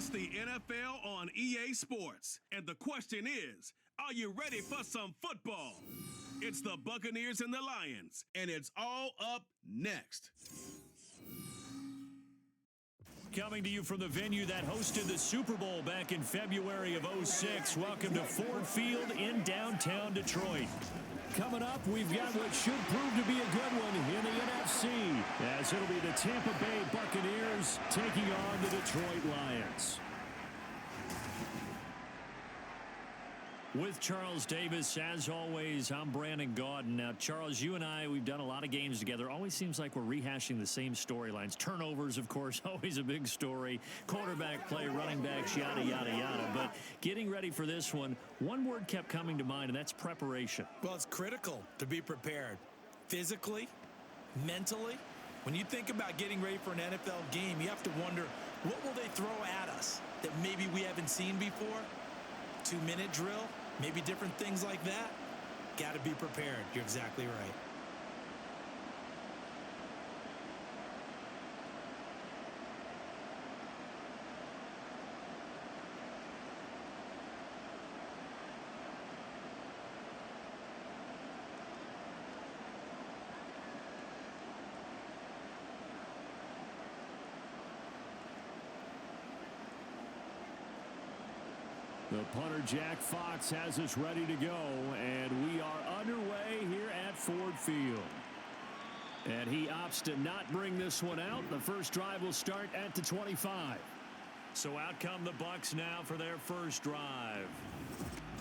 It's the NFL on EA Sports. And the question is, are you ready for some football? It's the Buccaneers and the Lions, and it's all up next. Coming to you from the venue that hosted the Super Bowl back in February of '06. Welcome to Ford Field in downtown Detroit. Coming up, we've got what should prove to be a good one in the NFC, as it'll be the Tampa Bay Buccaneers taking on the Detroit Lions. With Charles Davis, as always, I'm Brandon Gaudin. Now, Charles, you and I, we've done a lot of games together. Always seems like we're rehashing the same storylines. Turnovers, of course, always a big story. Quarterback play, running backs, yada, yada, yada. But getting ready for this one word kept coming to mind, and that's preparation. Well, it's critical to be prepared physically, mentally. When you think about getting ready for an NFL game, you have to wonder, what will they throw at us that maybe we haven't seen before? 2-minute drill, maybe different things like that. Got to be prepared. You're exactly right. The punter, Jack Fox, has us ready to go, and we are underway here at Ford Field. And he opts to not bring this one out. The first drive will start at the 25. So out come the Bucs now for their first drive.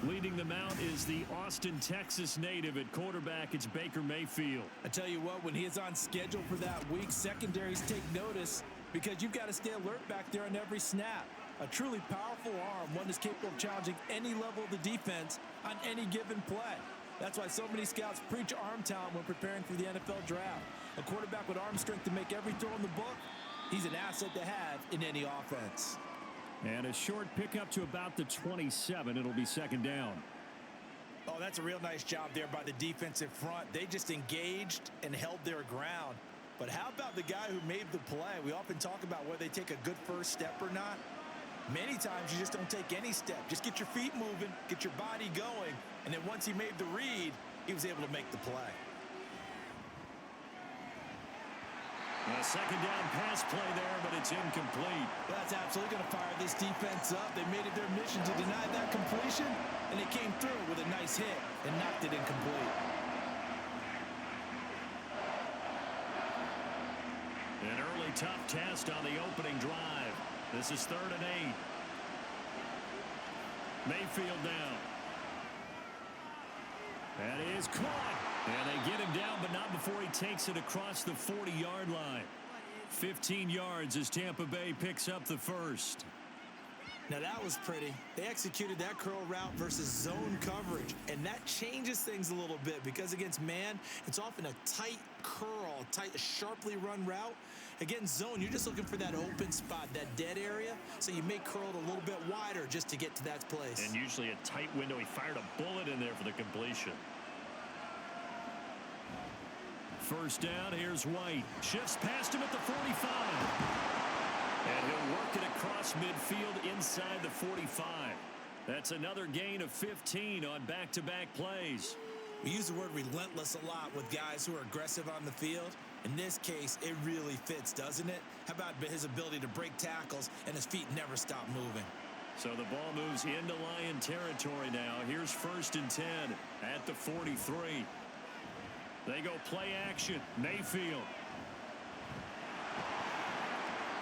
Leading them out is the Austin, Texas native at quarterback. It's Baker Mayfield. I tell you what, when he is on schedule for that week, secondaries take notice because you've got to stay alert back there on every snap. A truly powerful arm, one that's capable of challenging any level of the defense on any given play. That's why so many scouts preach arm talent when preparing for the NFL draft. A quarterback with arm strength to make every throw in the book, he's an asset to have in any offense. And a short pickup to about the 27. It'll be second down. Oh, that's a real nice job there by the defensive front. They just engaged and held their ground. But how about the guy who made the play? We often talk about whether they take a good first step or not. Many times you just don't take any step. Just get your feet moving, get your body going, and then once he made the read, he was able to make the play. A second down pass play there, but it's incomplete. That's absolutely going to fire this defense up. They made it their mission to deny that completion, and they came through with a nice hit and knocked it incomplete. An early tough test on the opening drive. This is 3rd and 8. Mayfield down. That is caught. And they get him down, but not before he takes it across the 40-yard line. 15 yards as Tampa Bay picks up the first. Now that was pretty. They executed that curl route versus zone coverage, and that changes things a little bit because against man, it's often a tight curl, sharply run route. Against zone, you're just looking for that open spot, that dead area, so you may curl it a little bit wider just to get to that place. And usually a tight window. He fired a bullet in there for the completion. First down, here's White. Shifts past him at the 45. And he'll work it across midfield inside the 45. That's another gain of 15 on back-to-back plays. We use the word relentless a lot with guys who are aggressive on the field. In this case, it really fits, doesn't it? How about his ability to break tackles and his feet never stop moving? So the ball moves into Lion territory now. Here's 1st and 10 at the 43. They go play action. Mayfield.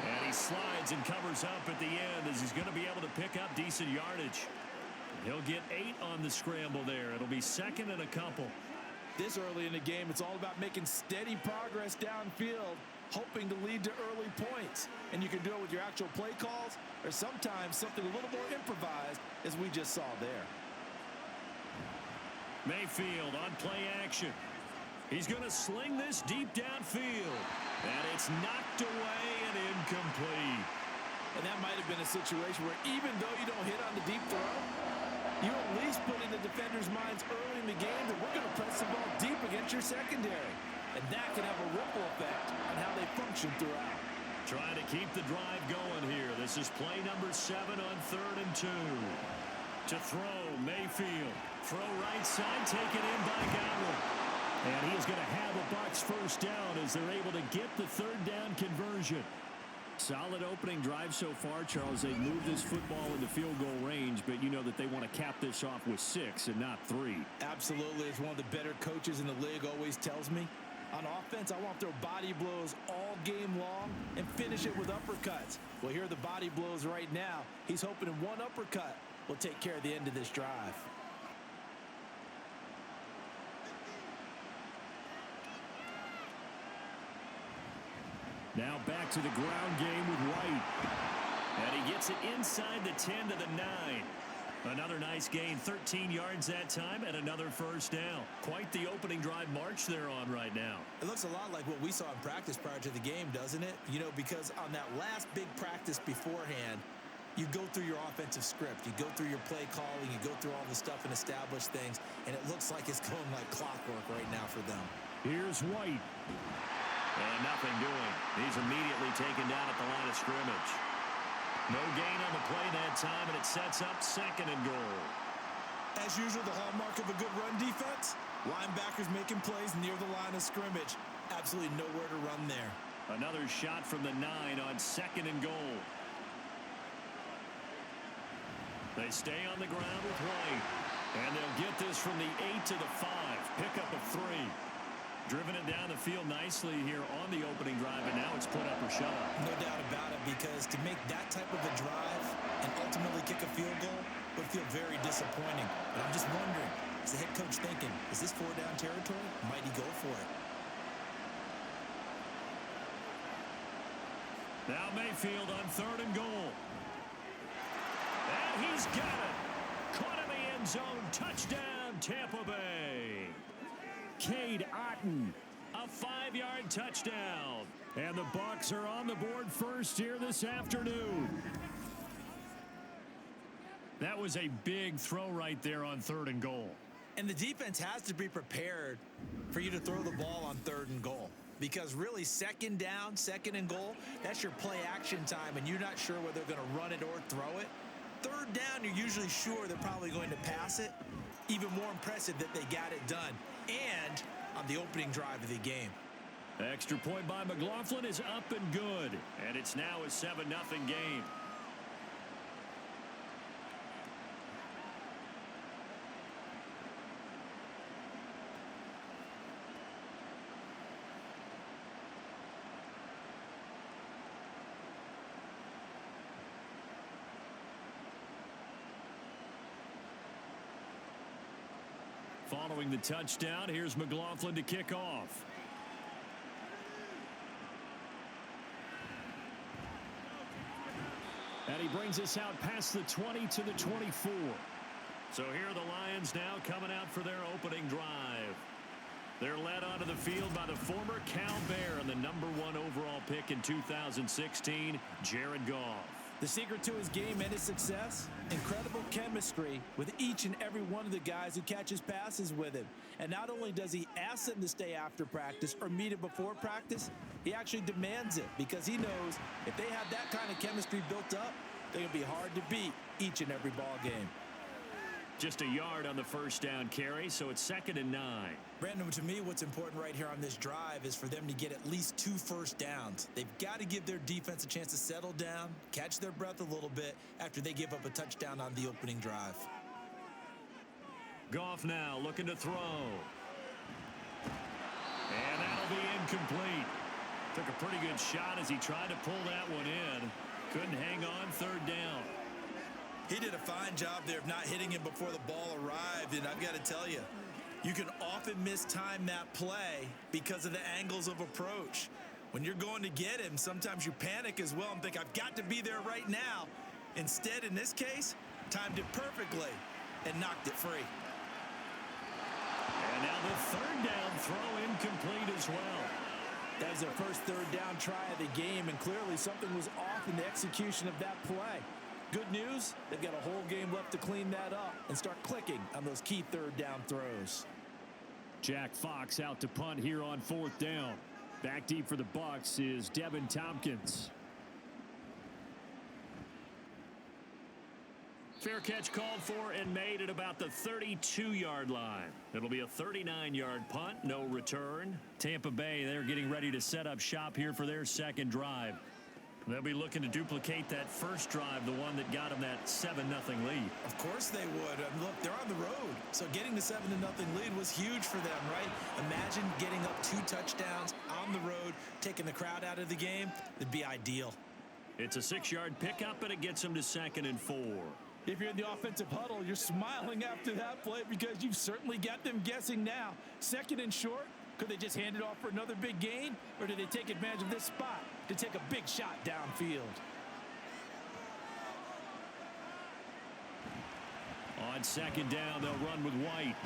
And he slides and covers up at the end as he's going to be able to pick up decent yardage. He'll get 8 on the scramble there. It'll be 2nd and a couple. This early in the game, it's all about making steady progress downfield, hoping to lead to early points. And you can do it with your actual play calls or sometimes something a little more improvised, as we just saw there. Mayfield on play action. He's going to sling this deep downfield. And it's knocked away and incomplete. And that might have been a situation where even though you don't hit on the deep throw, you at least put in the defender's minds early in the game that we're going to press the ball deep against your secondary. And that can have a ripple effect on how they function throughout. Trying to keep the drive going here. The This is play number 7 on 3rd and 2. To throw, Mayfield. Throw right side, taken in by Godwin. And he is going to have a Bucs first down as they're able to get the 3rd down conversion. Solid opening drive so far, Charles. They've moved this football into field goal range, but you know that they want to cap this off with 6 and not 3. Absolutely. As one of the better coaches in the league always tells me, on offense, I want to throw body blows all game long and finish it with uppercuts. Well, here are the body blows right now. He's hoping in one uppercut will take care of the end of this drive. Now back to the ground game with White. And he gets it inside the 10 to the 9. Another nice gain, 13 yards that time, and another first down. Quite the opening drive march they're on right now. It looks a lot like what we saw in practice prior to the game, doesn't it? You know, because on that last big practice beforehand, you go through your offensive script. You go through your play calling. You go through all the stuff and establish things, and it looks like it's going like clockwork right now for them. Here's White. And nothing doing. He's immediately taken down at the line of scrimmage. No gain on the play that time, and it sets up 2nd and goal. As usual, the hallmark of a good run defense, linebackers making plays near the line of scrimmage. Absolutely nowhere to run there. Another shot from the 9 on 2nd and goal. They stay on the ground with White. And they'll get this from the 8 to the 5. Pickup of 3. Driven it down the field nicely here on the opening drive, and now it's put up or shut up. No doubt about it, because to make that type of a drive and ultimately kick a field goal would feel very disappointing. But I'm just wondering, is the head coach thinking, is this 4-down territory? Might he go for it? Now Mayfield on 3rd and goal. And he's got it. Caught in the end zone. Touchdown, Tampa Bay. Cade Otton, a 5-yard touchdown. And the Bucs are on the board first here this afternoon. That was a big throw right there on 3rd and goal. And the defense has to be prepared for you to throw the ball on 3rd and goal. Because really, 2nd down, 2nd and goal, that's your play action time, and you're not sure whether they're going to run it or throw it. 3rd down, you're usually sure they're probably going to pass it. Even more impressive that they got it done. And on the opening drive of the game. Extra point by McLaughlin is up and good. And it's now a 7-0 game. Following the touchdown, here's McLaughlin to kick off. And he brings us out past the 20 to the 24. So here are the Lions now coming out for their opening drive. They're led onto the field by the former Cal Bear and the #1 overall pick in 2016, Jared Goff. The secret to his game and his success? Incredible chemistry with each and every one of the guys who catches passes with him. And not only does he ask them to stay after practice or meet him before practice, he actually demands it because he knows if they have that kind of chemistry built up, they're going to be hard to beat each and every ball game. Just a yard on the first down carry, so it's 2nd and 9. Brandon, to me, what's important right here on this drive is for them to get at least 2 first downs. They've got to give their defense a chance to settle down, catch their breath a little bit after they give up a touchdown on the opening drive. Goff now looking to throw. And that'll be incomplete. Took a pretty good shot as he tried to pull that one in. Couldn't hang on 3rd down. He did a fine job there of not hitting him before the ball arrived, and I've got to tell you, you can often mistime that play because of the angles of approach. When you're going to get him, sometimes you panic as well and think, I've got to be there right now. Instead, in this case, timed it perfectly and knocked it free. And now the 3rd down throw incomplete as well. That is their first 3rd down try of the game, and clearly something was off in the execution of that play. Good news, they've got a whole game left to clean that up and start clicking on those key 3rd down throws. Jack Fox out to punt here on 4th down. Back deep for the Bucs is Devin Tompkins. Fair catch called for and made at about the 32-yard line. It'll be a 39-yard punt, no return. Tampa Bay, they're getting ready to set up shop here for their second drive. They'll be looking to duplicate that first drive, the one that got them that 7-0 lead. Of course they would. Look, they're on the road. So getting the 7-0 lead was huge for them, right? Imagine getting up 2 touchdowns on the road, taking the crowd out of the game. It'd be ideal. It's a 6-yard pickup, and it gets them to 2nd and 4. If you're in the offensive huddle, you're smiling after that play because you've certainly got them guessing now. 2nd and short. Could they just hand it off for another big gain? Or do they take advantage of this spot to take a big shot downfield? On 2nd down, they'll run with White.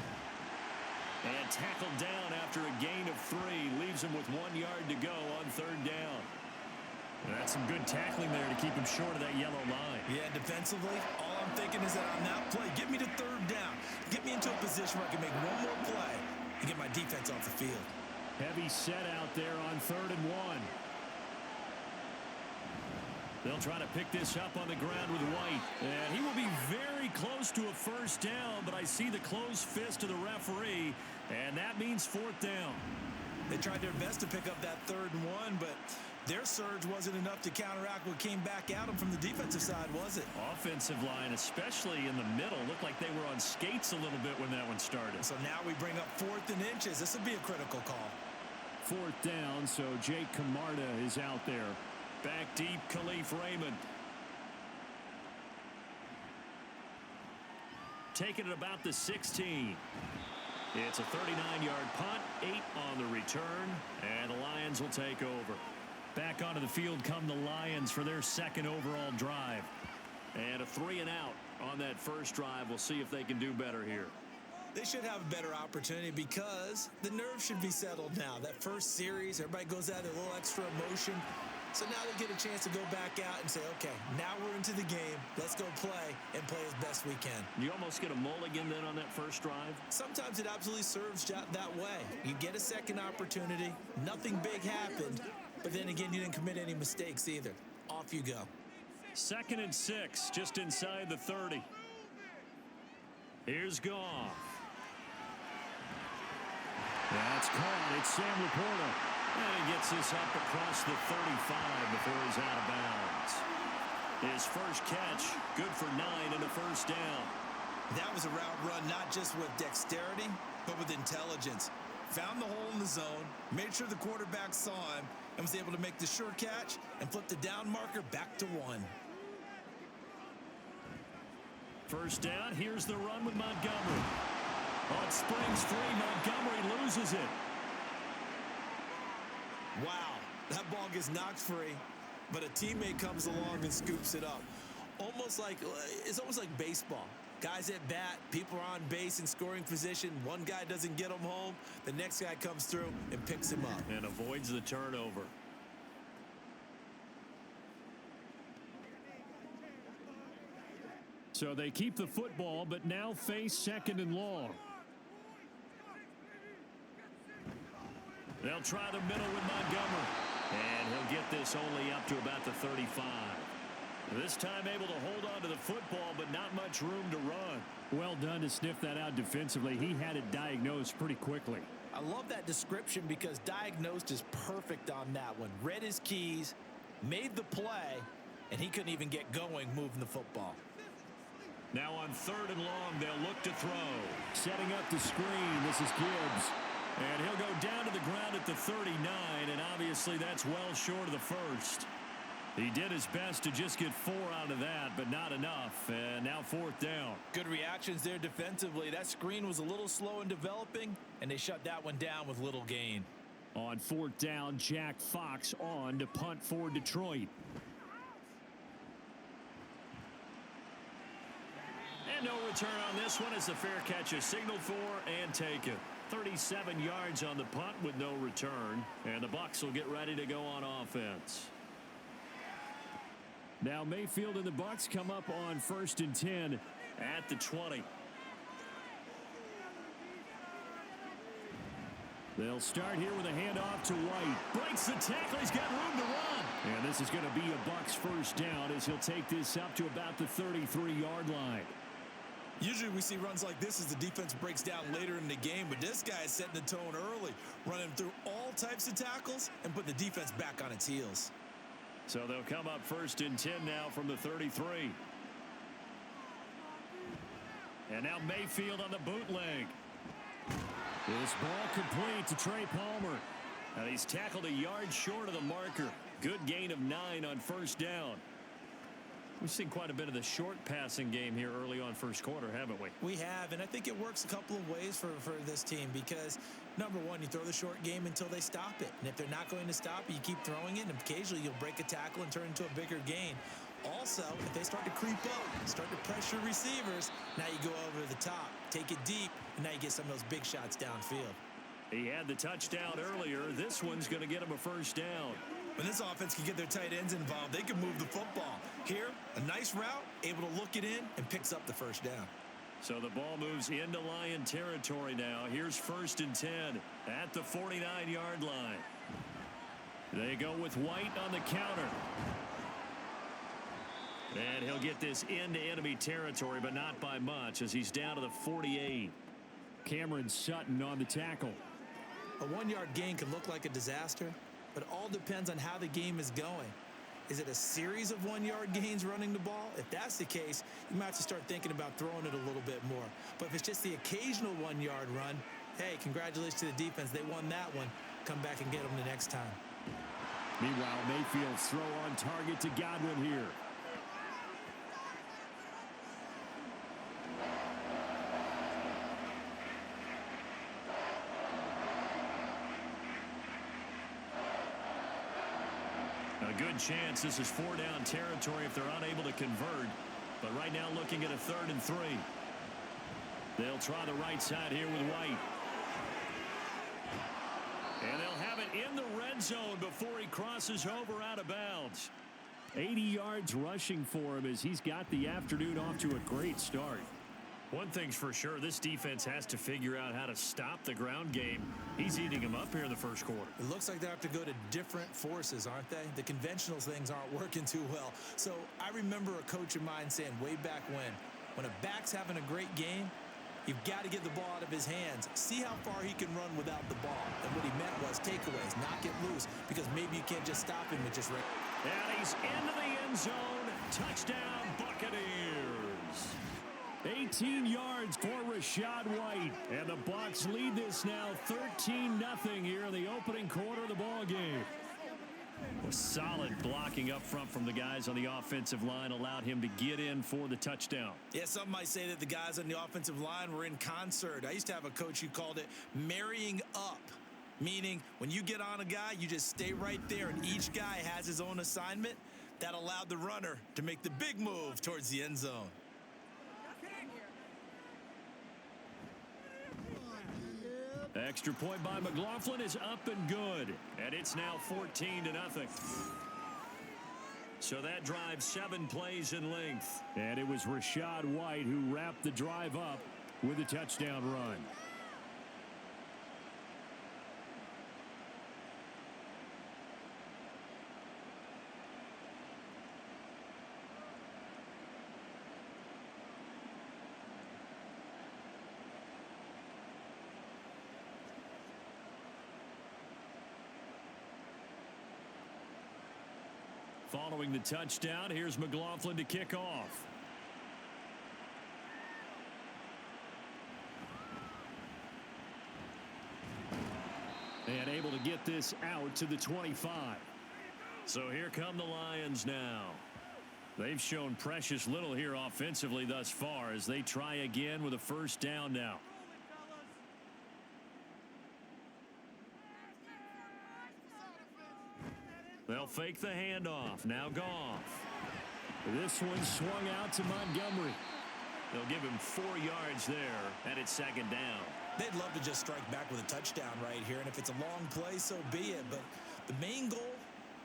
And tackled down after a gain of 3. Leaves him with 1 yard to go on 3rd down. That's some good tackling there to keep him short of that yellow line. Yeah, defensively, all I'm thinking is that on that play, get me to 3rd down. Get me into a position where I can make one more play and get my defense off the field. Heavy set out there on 3rd and 1. They'll try to pick this up on the ground with White. And he will be very close to a first down, but I see the closed fist of the referee, and that means 4th down. They tried their best to pick up that 3rd and 1, but their surge wasn't enough to counteract what came back at them from the defensive side, was it? Offensive line, especially in the middle, looked like they were on skates a little bit when that one started. So now we bring up 4th and inches. This would be a critical call. 4th down, so Jake Camarda is out there. Back deep, Khalif Raymond. Taking it about the 16. It's a 39-yard punt, 8 on the return, and the Lions will take over. Back onto the field come the Lions for their 2nd overall drive. And a 3-and-out on that first drive. We'll see if they can do better here. They should have a better opportunity because the nerves should be settled now. That first series, everybody goes out with a little extra emotion. So now they get a chance to go back out and say, okay, now we're into the game. Let's go play and play as best we can. You almost get a mulligan then on that first drive? Sometimes it absolutely serves that way. You get a second opportunity. Nothing big happened. But then again, you didn't commit any mistakes either. Off you go. 2nd and 6, just inside the 30. Here's Goff. That's caught. It's Sam Laporta. And he gets this up across the 35 before he's out of bounds. His first catch, good for 9 and a first down. That was a route run not just with dexterity, but with intelligence. Found the hole in the zone, made sure the quarterback saw him, and was able to make the sure catch and flip the down marker back to 1. First down, here's the run with Montgomery. Oh, it springs free. Montgomery loses it. Wow, that ball gets knocked free, but a teammate comes along and scoops it up. It's almost like baseball. Guys at bat, people are on base in scoring position. One guy doesn't get him home. The next guy comes through and picks him up. And avoids the turnover. So they keep the football, but now face 2nd and long. They'll try the middle with Montgomery. And he'll get this only up to about the 35. This time able to hold on to the football, but not much room to run. Well done to sniff that out defensively. He had it diagnosed pretty quickly. I love that description because diagnosed is perfect on that one. Read his keys, made the play, and he couldn't even get going moving the football. Now on 3rd and long, they'll look to throw. Setting up the screen, this is Gibbs. And he'll go down to the ground at the 39, and obviously that's well short of the first. He did his best to just get 4 out of that, but not enough. And now 4th down. Good reactions there defensively. That screen was a little slow in developing, and they shut that one down with little gain. On 4th down, Jack Fox on to punt for Detroit. And no return on this one as the fair catch is signaled for and taken. 37 yards on the punt with no return. And the Bucs will get ready to go on offense. Now Mayfield and the Bucs come up on 1st and 10 at the 20. They'll start here with a handoff to White. Breaks the tackle. He's got room to run. And this is going to be a Bucs first down as he'll take this up to about the 33-yard line. Usually we see runs like this as the defense breaks down later in the game, but this guy is setting the tone early, running through all types of tackles and putting the defense back on its heels. So they'll come up first and 10 now from the 33. And now Mayfield on the bootleg. This ball complete to Trey Palmer. And he's tackled a yard short of the marker. Good gain of 9 on first down. We've seen quite a bit of the short passing game here early on first quarter, haven't we? We have, and I think it works a couple of ways for this team because, number one, you throw the short game until they stop it. And if they're not going to stop it, you keep throwing it, and occasionally you'll break a tackle and turn into a bigger gain. Also, if they start to creep up, start to pressure receivers, now you go over the top, take it deep, and now you get some of those big shots downfield. He had the touchdown earlier. This one's going to get him a first down. When this offense can get their tight ends involved, they can move the football. Here, a nice route, able to look it in, and picks up the first down. So the ball moves into Lion territory now. Here's first and 10 at the 49-yard line. They go with White on the counter. And he'll get this into enemy territory, but not by much as he's down to the 48. Cameron Sutton on the tackle. A 1-yard gain can look like a disaster, but it all depends on how the game is going. Is it a series of 1-yard gains running the ball? If that's the case, you might have to start thinking about throwing it a little bit more. But if it's just the occasional 1-yard run, hey, congratulations to the defense. They won that one. Come back and get them the next time. Meanwhile, Mayfield's throw on target to Godwin here. A good chance this is 4-down territory if they're unable to convert. But right now looking at a 3rd and 3. They'll try the right side here with White. And they'll have it in the red zone before he crosses over out of bounds. 80 yards rushing for him as he's got the afternoon off to a great start. One thing's for sure, this defense has to figure out how to stop the ground game. He's eating them up here in the first quarter. It looks like they have to go to different forces, aren't they? The conventional things aren't working too well. So I remember a coach of mine saying way back when a back's having a great game, you've got to get the ball out of his hands. See how far he can run without the ball. And what he meant was takeaways, knock it loose, because maybe you can't just stop him with just right. And he's into the end zone. Touchdown, Buccaneers. 18 yards for Rachaad White. And the Bucs lead this now 13-0 here in the opening quarter of the ball game. A solid blocking up front from the guys on the offensive line allowed him to get in for the touchdown. Yeah, some might say that the guys on the offensive line were in concert. I used to have a coach who called it marrying up, meaning when you get on a guy, you just stay right there, and each guy has his own assignment. That allowed the runner to make the big move towards the end zone. Extra point by McLaughlin is up and good. And it's now 14-0. So that drive 7 plays in length. And it was Rachaad White who wrapped the drive up with a touchdown run. Following the touchdown, here's McLaughlin to kick off. And able to get this out to the 25. So here come the Lions now. They've shown precious little here offensively thus far as they try again with a first down now. They'll fake the handoff. Now Goff. This one swung out to Montgomery. They'll give him 4 yards there, and it's 2nd down. They'd love to just strike back with a touchdown right here, and if it's a long play, so be it. But the main goal,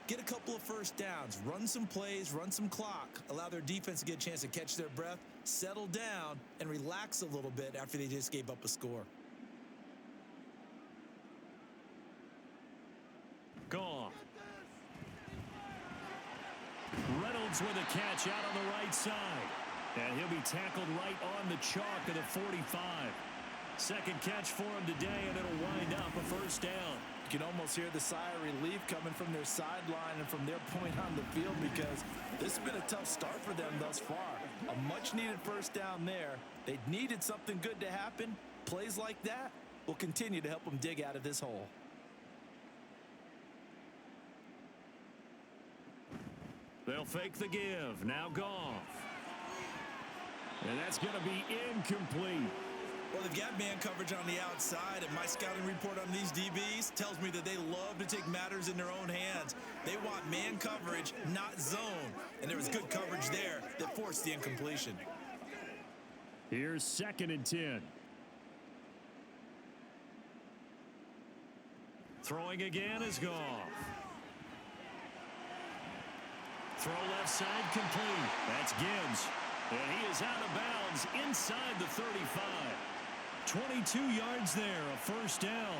get a couple of first downs, run some plays, run some clock, allow their defense to get a chance to catch their breath, settle down, and relax a little bit after they just gave up a score. Goff. Fields with a catch out on the right side. And he'll be tackled right on the chalk of the 45. Second catch for him today, and it'll wind up a first down. You can almost hear the sigh of relief coming from their sideline and from their point on the field, because this has been a tough start for them thus far. A much-needed first down there. They needed something good to happen. Plays like that will continue to help them dig out of this hole. They'll fake the give. Now Goff. And that's going to be incomplete. Well, they've got man coverage on the outside, and my scouting report on these DBs tells me that they love to take matters in their own hands. They want man coverage, not zone. And there was good coverage there that forced the incompletion. Here's 2nd and 10. Throwing again is Goff. Throw left side complete. That's Gibbs. And he is out of bounds inside the 35. 22 yards there, a first down.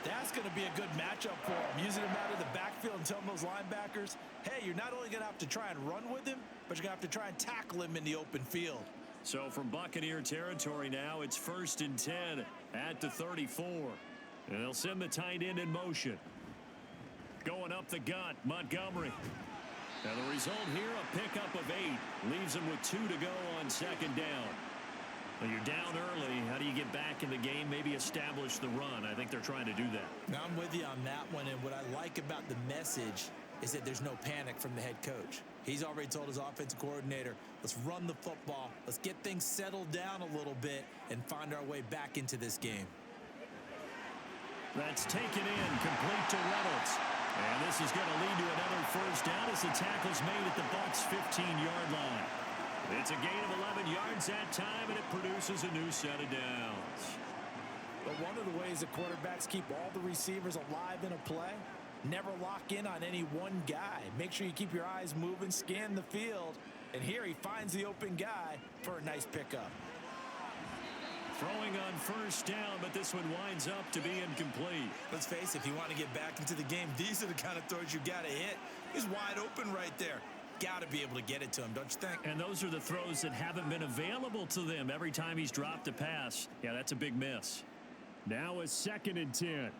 That's going to be a good matchup for him. Using him out of the backfield and telling those linebackers, hey, you're not only going to have to try and run with him, but you're going to have to try and tackle him in the open field. So from Buccaneer territory now, it's 1st and 10 at the 34. And they'll send the tight end in motion. Going up the gut, Montgomery. And the result here, a pickup of 8. Leaves them with 2 to go on 2nd down. Well, you're down early. How do you get back in the game? Maybe establish the run. I think they're trying to do that. Now, I'm with you on that one, and what I like about the message is that there's no panic from the head coach. He's already told his offensive coordinator, let's run the football, let's get things settled down a little bit, and find our way back into this game. That's taken in, complete to Reynolds. And this is going to lead to another first down as the tackle's made at the Bucs' 15-yard line. It's a gain of 11 yards that time, and it produces a new set of downs. But one of the ways the quarterbacks keep all the receivers alive in a play, never lock in on any one guy. Make sure you keep your eyes moving, scan the field, and here he finds the open guy for a nice pickup. Throwing on first down, but this one winds up to be incomplete. Let's face it, if you want to get back into the game, these are the kind of throws you got to hit. He's wide open right there. Got to be able to get it to him, don't you think? And those are the throws that haven't been available to them every time he's dropped a pass. Yeah, that's a big miss. Now a 2nd and 10.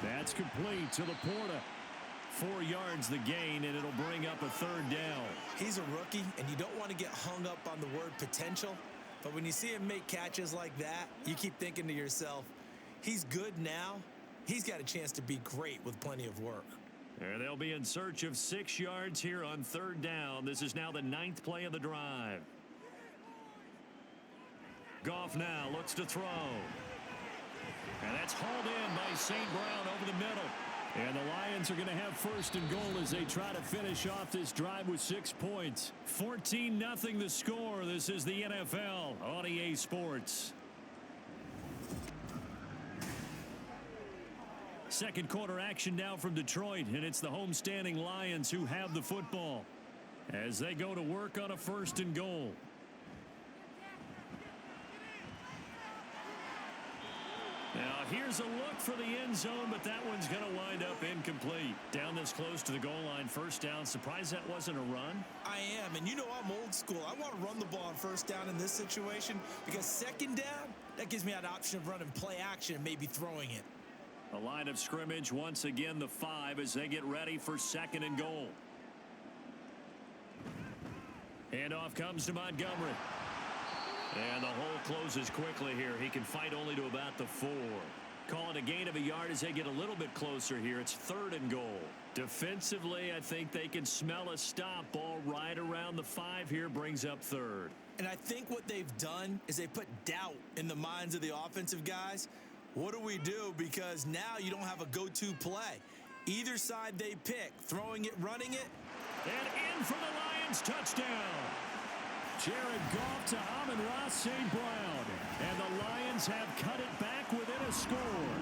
That's complete to Laporta. 4 yards the gain, and it'll bring up a 3rd down. He's a rookie, and you don't want to get hung up on the word potential. But when you see him make catches like that, you keep thinking to yourself, he's good now. He's got a chance to be great with plenty of work. And they'll be in search of 6 yards here on 3rd down. This is now the 9th play of the drive. Goff now looks to throw. And that's hauled in by St. Brown over the middle. And the Lions are going to have 1st and goal as they try to finish off this drive with 6 points. 14-0 the score. This is the NFL on EA Sports. Second quarter action now from Detroit, and it's the homestanding Lions who have the football as they go to work on a 1st and goal. Now, here's a look for the end zone, but that one's going to wind up incomplete. Down this close to the goal line, 1st down. Surprised that wasn't a run? I am, and you know I'm old school. I want to run the ball on 1st down in this situation because 2nd down, that gives me an option of running play action and maybe throwing it. The line of scrimmage, once again, the 5 as they get ready for 2nd and goal. Handoff comes to Montgomery. And the hole closes quickly here. He can fight only to about the 4. Calling a gain of a yard as they get a little bit closer here. It's 3rd and goal. Defensively, I think they can smell a stop. Ball right around the 5 here, brings up 3rd. And I think what they've done is they put doubt in the minds of the offensive guys. What do we do? Because now you don't have a go-to play. Either side they pick, throwing it, running it. And in for the Lions, touchdown. Jared Goff to Amon-Ra St. Brown. And the Lions have cut it back within a score.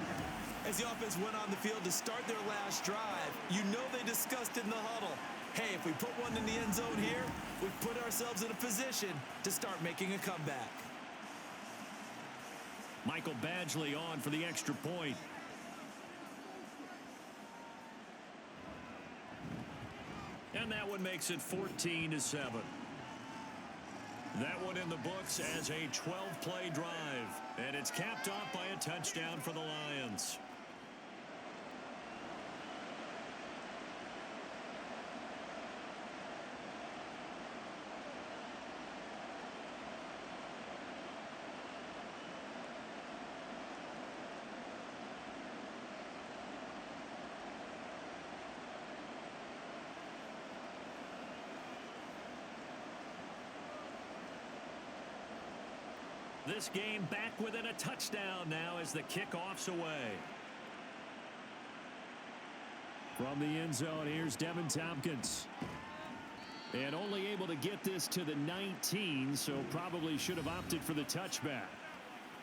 As the offense went on the field to start their last drive, you know they discussed in the huddle, hey, if we put one in the end zone here, we've put ourselves in a position to start making a comeback. Michael Badgley on for the extra point. And that one makes it 14-7. That one in the books as a 12-play drive. And it's capped off by a touchdown for the Lions. This game back within a touchdown now as the kickoff's away. From the end zone, here's Devin Tompkins. And only able to get this to the 19, so probably should have opted for the touchback.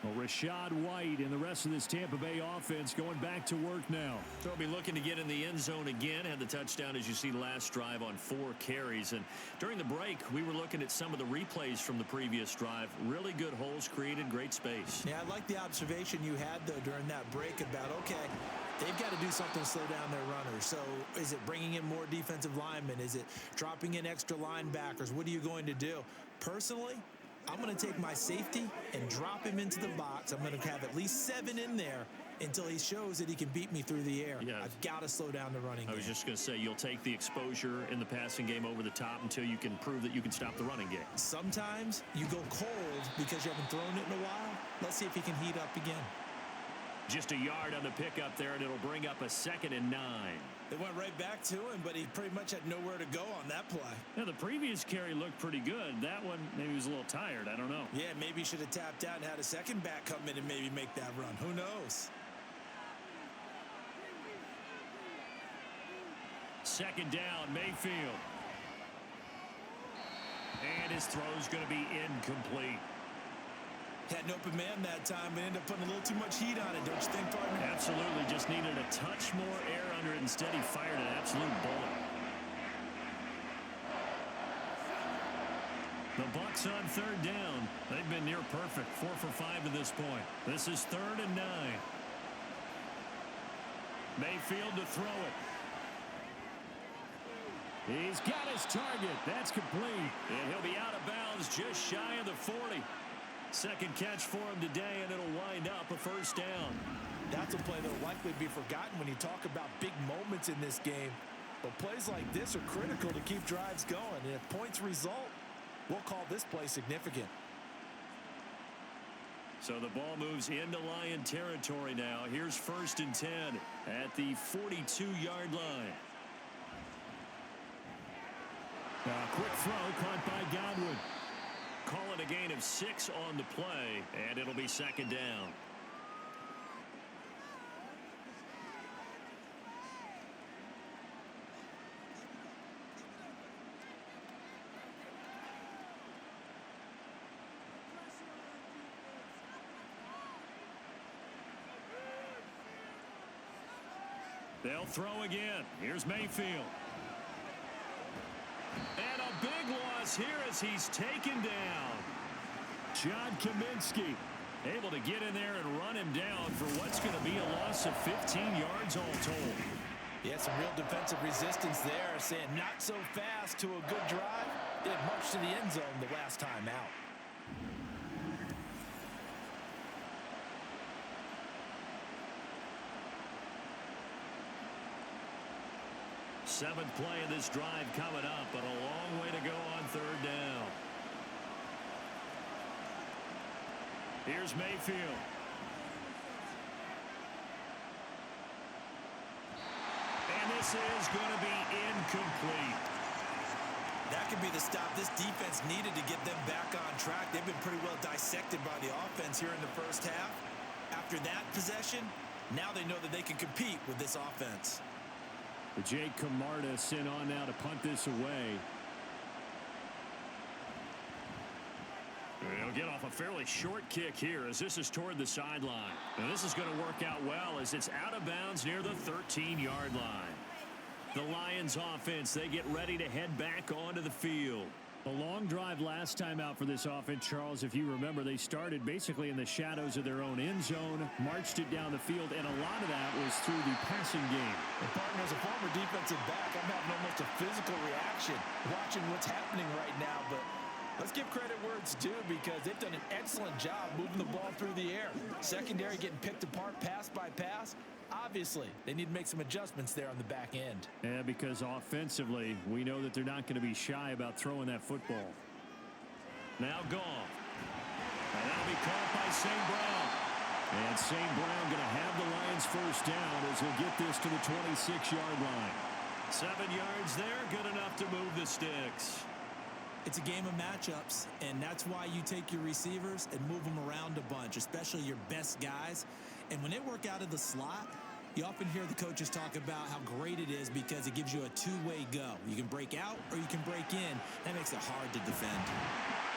Well, Rachaad White and the rest of this Tampa Bay offense going back to work now. They'll be looking to get in the end zone again. Had the touchdown, as you see, last drive on 4 carries. And during the break, we were looking at some of the replays from the previous drive. Really good holes created, great space. Yeah, I like the observation you had, though, during that break about, okay, they've got to do something to slow down their runners. So is it bringing in more defensive linemen? Is it dropping in extra linebackers? What are you going to do? Personally, I'm going to take my safety and drop him into the box. I'm going to have at least 7 in there until he shows that he can beat me through the air. Yeah. I've got to slow down the running game. I was just going to say, you'll take the exposure in the passing game over the top until you can prove that you can stop the running game. Sometimes you go cold because you haven't thrown it in a while. Let's see if he can heat up again. Just a yard on the pickup there, and it'll bring up a 2nd and 9. They went right back to him, but he pretty much had nowhere to go on that play. Yeah, the previous carry looked pretty good. That one, maybe he was a little tired. I don't know. Yeah, maybe he should have tapped out and had a second back come in and maybe make that run. Who knows? 2nd down, Mayfield. And his throw's going to be incomplete. Had an open man that time, but ended up putting a little too much heat on it, don't you think, partner? Absolutely. Just needed a touch more air under it. Instead, he fired an absolute bullet. The Bucs on 3rd down. They've been near perfect. 4 for 5 to this point. This is 3rd and 9. Mayfield to throw it. He's got his target. That's complete. And he'll be out of bounds just shy of the 40. Second catch for him today, and it'll wind up a 1st down. That's a play that will likely be forgotten when you talk about big moments in this game. But plays like this are critical to keep drives going. And if points result, we'll call this play significant. So the ball moves into Lion territory now. Here's 1st and 10 at the 42-yard line. A quick throw caught by Godwin. Calling a gain of 6 on the play, and it'll be 2nd down. They'll throw again. Here's Mayfield. And a big loss here as he's taken down. John Kaminsky able to get in there and run him down for what's going to be a loss of 15 yards all told. Yeah, some real defensive resistance there, saying not so fast to a good drive. Didn't march to the end zone the last time out. Seventh play of this drive coming up, but a long way to go on 3rd down. Here's Mayfield. And this is going to be incomplete. That could be the stop this defense needed to get them back on track. They've been pretty well dissected by the offense here in the first half. After that possession, now they know that they can compete with this offense. Jake Camarda sent on now to punt this away. He'll get off a fairly short kick here as this is toward the sideline. And this is going to work out well as it's out of bounds near the 13-yard line. The Lions offense, they get ready to head back onto the field. A long drive last time out for this offense, Charles. If you remember, they started basically in the shadows of their own end zone, marched it down the field, and a lot of that was through the passing game. And partner, as a former defensive back, I'm having almost a physical reaction watching what's happening right now. But let's give credit where it's due, because they've done an excellent job moving the ball through the air. Secondary getting picked apart pass by pass. Obviously, they need to make some adjustments there on the back end. Yeah, because offensively, we know that they're not going to be shy about throwing that football. Now gone. And that'll be caught by St. Brown. And St. Brown going to have the Lions first down as he'll get this to the 26-yard line. 7 yards there, good enough to move the sticks. It's a game of matchups, and that's why you take your receivers and move them around a bunch, especially your best guys. And when they work out of the slot, you often hear the coaches talk about how great it is because it gives you a two-way go. You can break out or you can break in. That makes it hard to defend.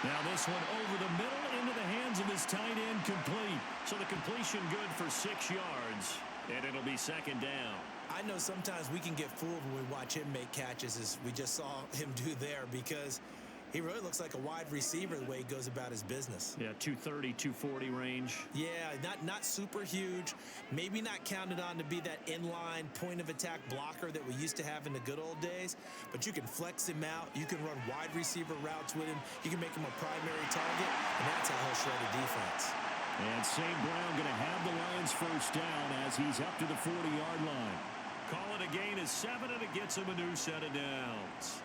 Now this one over the middle into the hands of his tight end, complete. So the completion good for 6 yards, and it'll be second down. I know sometimes we can get fooled when we watch him make catches, as we just saw him do there, because he really looks like a wide receiver the way he goes about his business. Yeah, 230, 240 range. Yeah, not super huge. Maybe not counted on to be that inline point-of-attack blocker that we used to have in the good old days. But you can flex him out. You can run wide receiver routes with him. You can make him a primary target, and that's how he'll shred a defense. And St. Brown going to have the Lions first down as he's up to the 40-yard line. Call it a gain of 7, and it gets him a new set of downs.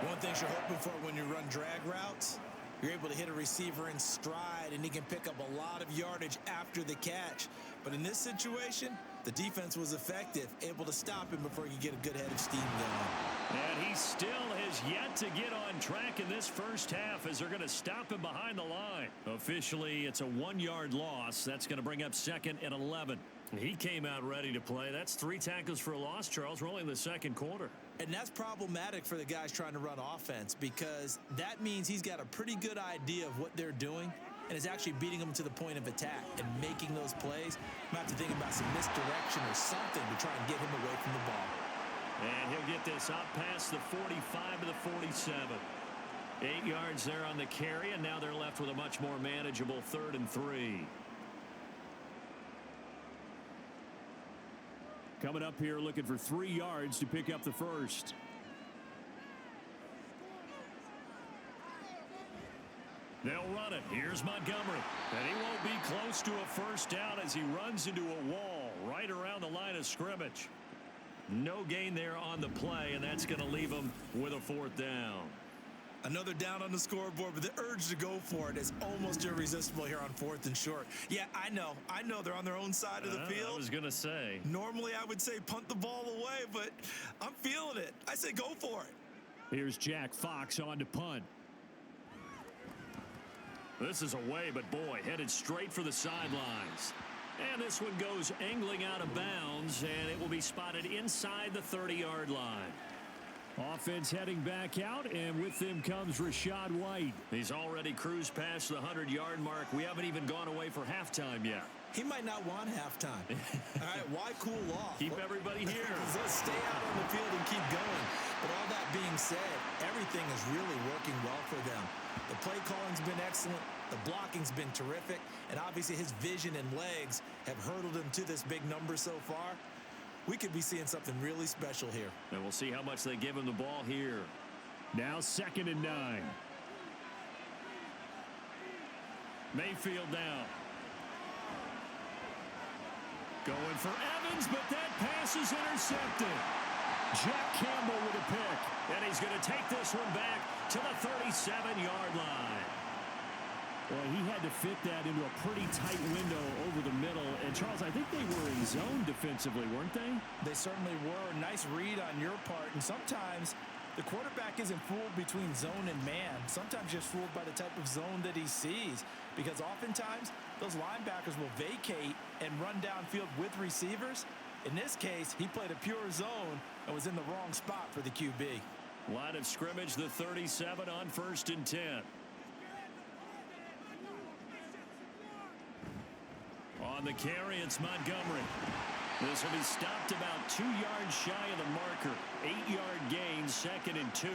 One thing you're hoping for when you run drag routes, you're able to hit a receiver in stride, and he can pick up a lot of yardage after the catch. But in this situation, the defense was effective, able to stop him before he could get a good head of steam going. And he still has yet to get on track in this first half as they're going to stop him behind the line. Officially, it's a 1-yard loss. That's going to bring up 2nd and 11. He came out ready to play. That's 3 tackles for a loss, Charles. We're only in the second quarter. And that's problematic for the guys trying to run offense, because that means he's got a pretty good idea of what they're doing and is actually beating them to the point of attack and making those plays. Might have to think about some misdirection or something to try and get him away from the ball. And he'll get this up past the 45 to the 47. 8 yards there on the carry, and now they're left with a much more manageable 3rd and 3. Coming up here looking for 3 yards to pick up the first. They'll run it. Here's Montgomery. And he won't be close to a first down as he runs into a wall right around the line of scrimmage. No gain there on the play, and that's going to leave him with a 4th down. Another down on the scoreboard, but the urge to go for it is almost irresistible here on 4th and short. Yeah, I know they're on their own side of the field. I was going to say. Normally I would say punt the ball away, but I'm feeling it. I say go for it. Here's Jack Fox on to punt. This is away, but boy, headed straight for the sidelines. And this one goes angling out of bounds, and it will be spotted inside the 30-yard line. Offense heading back out, and with them comes Rachaad White. He's already cruised past the 100-yard mark. We haven't even gone away for halftime yet. He might not want halftime. All right, why cool off? Keep everybody here. Let's stay out on the field and keep going. But all that being said, everything is really working well for them. The play calling's been excellent. The blocking's been terrific. And obviously his vision and legs have hurdled him to this big number so far. We could be seeing something really special here. And we'll see how much they give him the ball here. Now 2nd and 9. Mayfield down. Going for Evans, but that pass is intercepted. Jack Campbell with a pick. And he's going to take this one back to the 37-yard line. Well, he had to fit that into a pretty tight window over the middle. And, Charles, I think they were in zone defensively, weren't they? They certainly were. Nice read on your part. And sometimes the quarterback isn't fooled between zone and man. Sometimes just fooled by the type of zone that he sees. Because oftentimes, those linebackers will vacate and run downfield with receivers. In this case, he played a pure zone and was in the wrong spot for the QB. Line of scrimmage, the 37 on 1st and 10. On the carry, it's Montgomery. This will be stopped about 2 yards shy of the marker. 8-yard gain, 2nd and 2.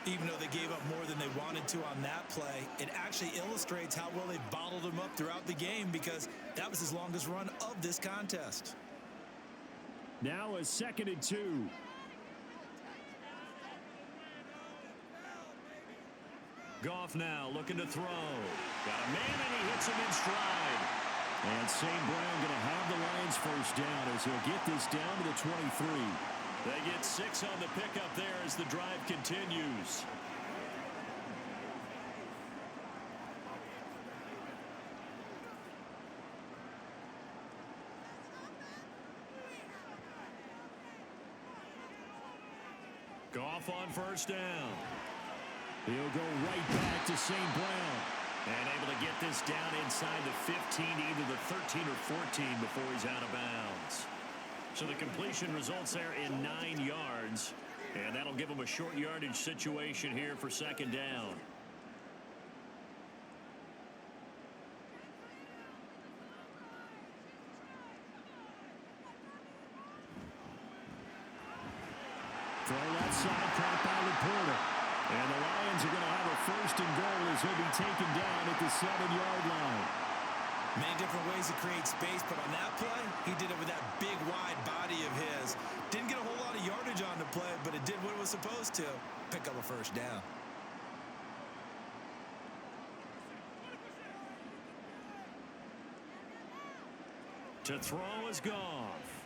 Even though they gave up more than they wanted to on that play, it actually illustrates how well they bottled them up throughout the game because that was his longest run of this contest. Now a 2nd and 2. Goff now looking to throw. Got a man and he hits him in stride. And St. Brown going to have the Lions first down as he'll get this down to the 23. They get 6 on the pickup there as the drive continues. Goff on first down. He'll go right back to St. Brown. And able to get this down inside the 15, either the 13 or 14 before he's out of bounds. So the completion results there in 9 yards. And that'll give him a short yardage situation here for 2nd down. Throw that side, caught by Laporta. And the Lions are going to have a 1st and goal as he'll be taken down at the 7-yard line. Many different ways to create space, but on that play, he did it with that big, wide body of his. Didn't get a whole lot of yardage on the play, but it did what it was supposed to. Pick up a 1st down. To throw is Goff.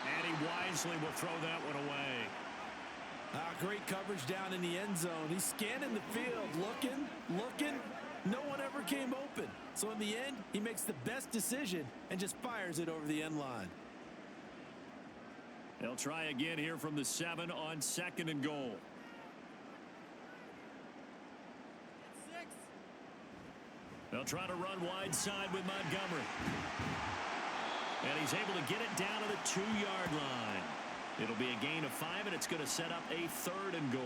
And he wisely will throw that one away. Great coverage down in the end zone. He's scanning the field, looking. No one ever came open. So in the end, he makes the best decision and just fires it over the end line. They'll try again here from the 7 on 2nd and goal. They'll try to run wide side with Montgomery. And he's able to get it down to the 2-yard line. It'll be a gain of 5, and it's going to set up a 3rd and goal.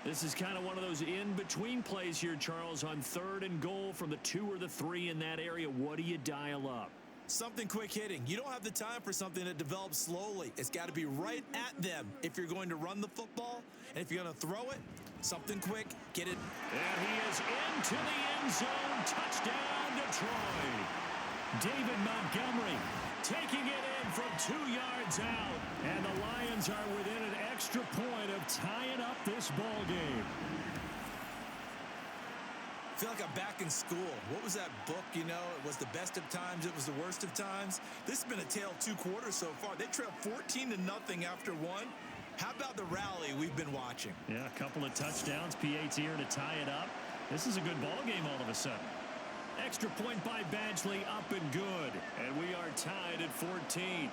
This is kind of one of those in-between plays here, Charles, on 3rd and goal from the 2 or the 3 in that area. What do you dial up? Something quick hitting. You don't have the time for something that develops slowly. It's got to be right at them if you're going to run the football. And if you're going to throw it, something quick, get it. And he is into the end zone. Touchdown, Detroit. David Montgomery taking it in from 2 yards out. And the Lions are within an extra point of tying up this ball game. I feel like I'm back in school. What was that book, you know? It was the best of times. It was the worst of times. This has been a tale of 2 quarters so far. They trailed 14-0 after 1. How about the rally we've been watching? Yeah, a couple of touchdowns. PAT here to tie it up. This is a good ball game all of a sudden. Extra point by Badgley, up and good. And we are tied at 14.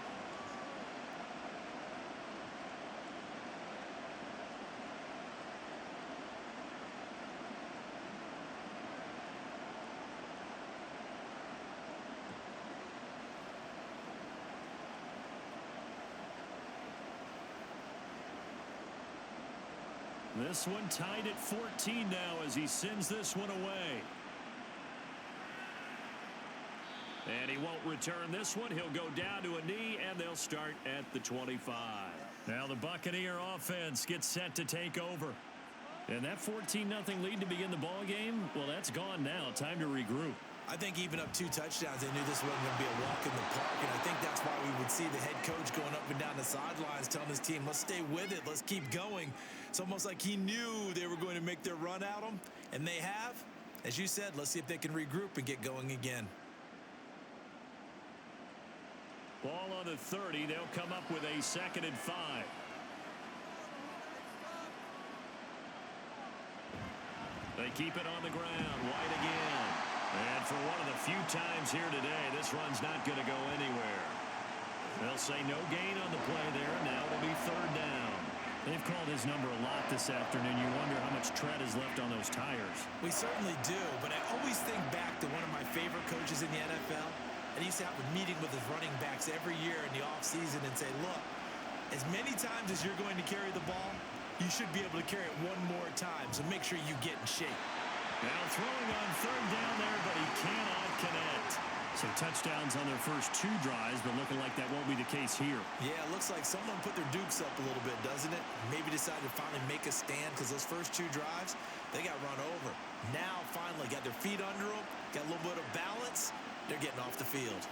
This one tied at 14 now as he sends this one away. And he won't return this one. He'll go down to a knee, and they'll start at the 25. Now the Buccaneer offense gets set to take over. And that 14-0 lead to begin the ball game, well, that's gone now. Time to regroup. I think even up 2 touchdowns, they knew this wasn't going to be a walk in the park, and I think that's why we would see the head coach going up and down the sidelines telling his team, let's stay with it, let's keep going. It's almost like he knew they were going to make their run at him, and they have. As you said, let's see if they can regroup and get going again. Ball on the 30. They'll come up with a 2nd and 5. They keep it on the ground. White again. And for one of the few times here today, this run's not going to go anywhere. They'll say no gain on the play there, and now it'll be 3rd down. They've called his number a lot this afternoon. You wonder how much tread is left on those tires. We certainly do, but I always think back to one of my favorite coaches in the NFL. And he used to have a meeting with his running backs every year in the offseason and say, look, as many times as you're going to carry the ball, you should be able to carry it one more time, so make sure you get in shape. Now throwing on 3rd down there, but he cannot connect. So touchdowns on their first 2 drives, but looking like that won't be the case here. Yeah, it looks like someone put their dukes up a little bit, doesn't it? Maybe decided to finally make a stand because those first 2 drives, they got run over. Now, finally, got their feet under them, got a little bit of balance. They're getting off the field.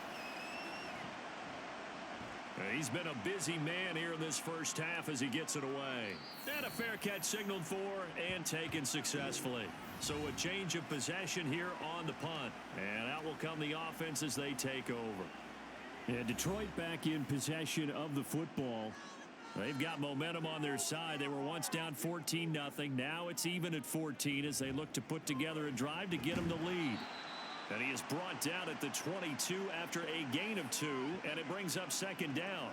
He's been a busy man here in this first half as he gets it away. And a fair catch signaled for and taken successfully. So a change of possession here on the punt. And out will come the offense as they take over. And Detroit back in possession of the football. They've got momentum on their side. They were once down 14-0. Now it's even at 14 as they look to put together a drive to get them the lead. And he is brought down at the 22 after a gain of 2, and it brings up second down.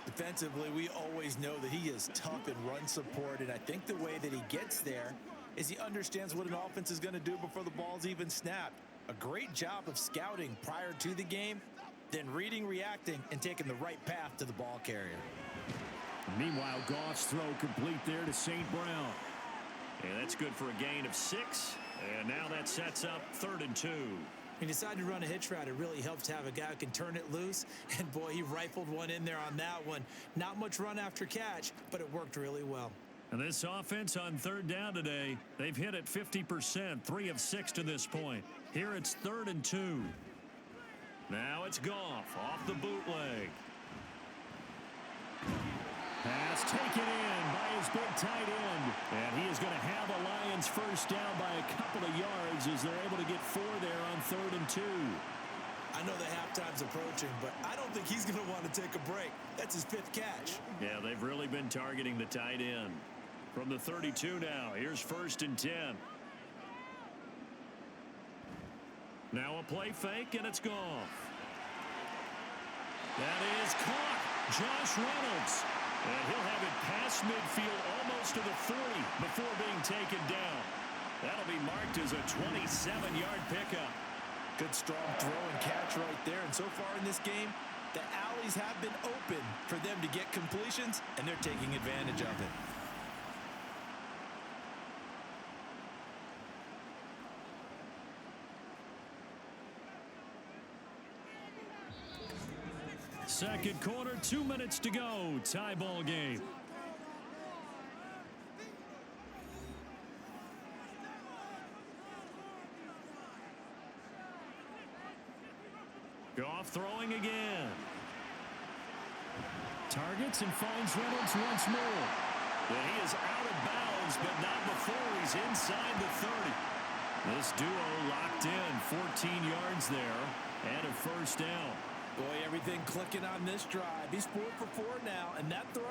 Defensively, we always know that he is tough in run support, and I think the way that he gets there is he understands what an offense is going to do before the ball's even snapped. A great job of scouting prior to the game, then reading, reacting, and taking the right path to the ball carrier. Meanwhile, Goff's throw complete there to St. Brown. And that's good for a gain of 6. And now that sets up 3rd and 2. He decided to run a hitch route. It really helps to have a guy who can turn it loose. And, boy, he rifled one in there on that one. Not much run after catch, but it worked really well. And this offense on 3rd down today, they've hit it 50%, 3 of 6 to this point. Here it's 3rd and 2. Now it's Goff off the bootleg. Pass taken in by his big tight end. And he is going to have a Lions first down by a couple of yards as they're able to get 4 there on 3rd and 2. I know the halftime's approaching, but I don't think he's going to want to take a break. That's his 5th catch. Yeah, they've really been targeting the tight end. From the 32 now, here's 1st and 10. Now a play fake, and it's Goff. That is caught. Josh Reynolds. And he'll have it past midfield almost to the 40 before being taken down. That'll be marked as a 27-yard pickup. Good strong throw and catch right there. And so far in this game, the alleys have been open for them to get completions, and they're taking advantage of it. Second quarter, 2 minutes to go. Tie ball game. Goff throwing again. Targets and finds Reynolds once more. And he is out of bounds, but not before he's inside the 30. This duo locked in, 14 yards there, and a first down. Boy, everything clicking on this drive. He's 4 for 4 now, and that throw,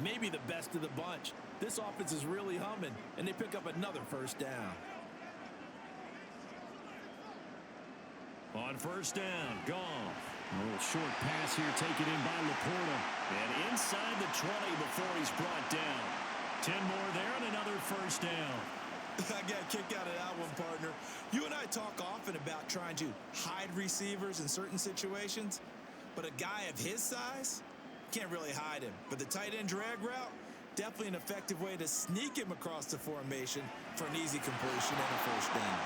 maybe the best of the bunch. This offense is really humming, and they pick up another first down. On first down, Goff. A little short pass here taken in by Laporta. And inside the 20 before he's brought down. 10 more there and another first down. I got a kick out of that one, partner. You and I talk often about trying to hide receivers in certain situations, but a guy of his size can't really hide him. But the tight end drag route, definitely an effective way to sneak him across the formation for an easy completion and a first down.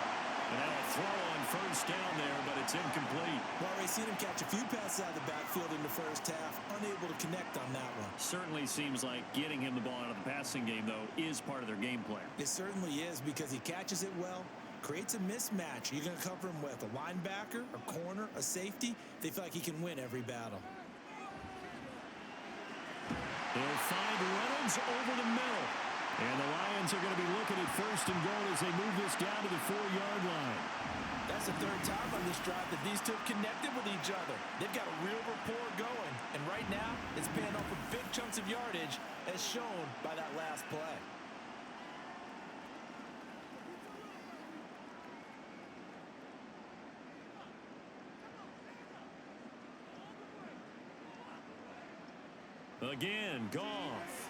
And now a throw on first down there, but it's incomplete. Well, we've seen him catch a few passes out of the backfield in the first half, unable to connect on that one. Certainly seems like getting him the ball out of the passing game, though, is part of their game plan. It certainly is because he catches it well, creates a mismatch. You're going to cover him with a linebacker, a corner, a safety. They feel like he can win every battle. They'll find Reynolds over the middle. And the Lions are going to be looking at 1st and goal as they move this down to the 4-yard line. That's the 3rd time on this drive that these two have connected with each other. They've got a real rapport going. And right now, it's paying off with big chunks of yardage as shown by that last play. Again, Goff.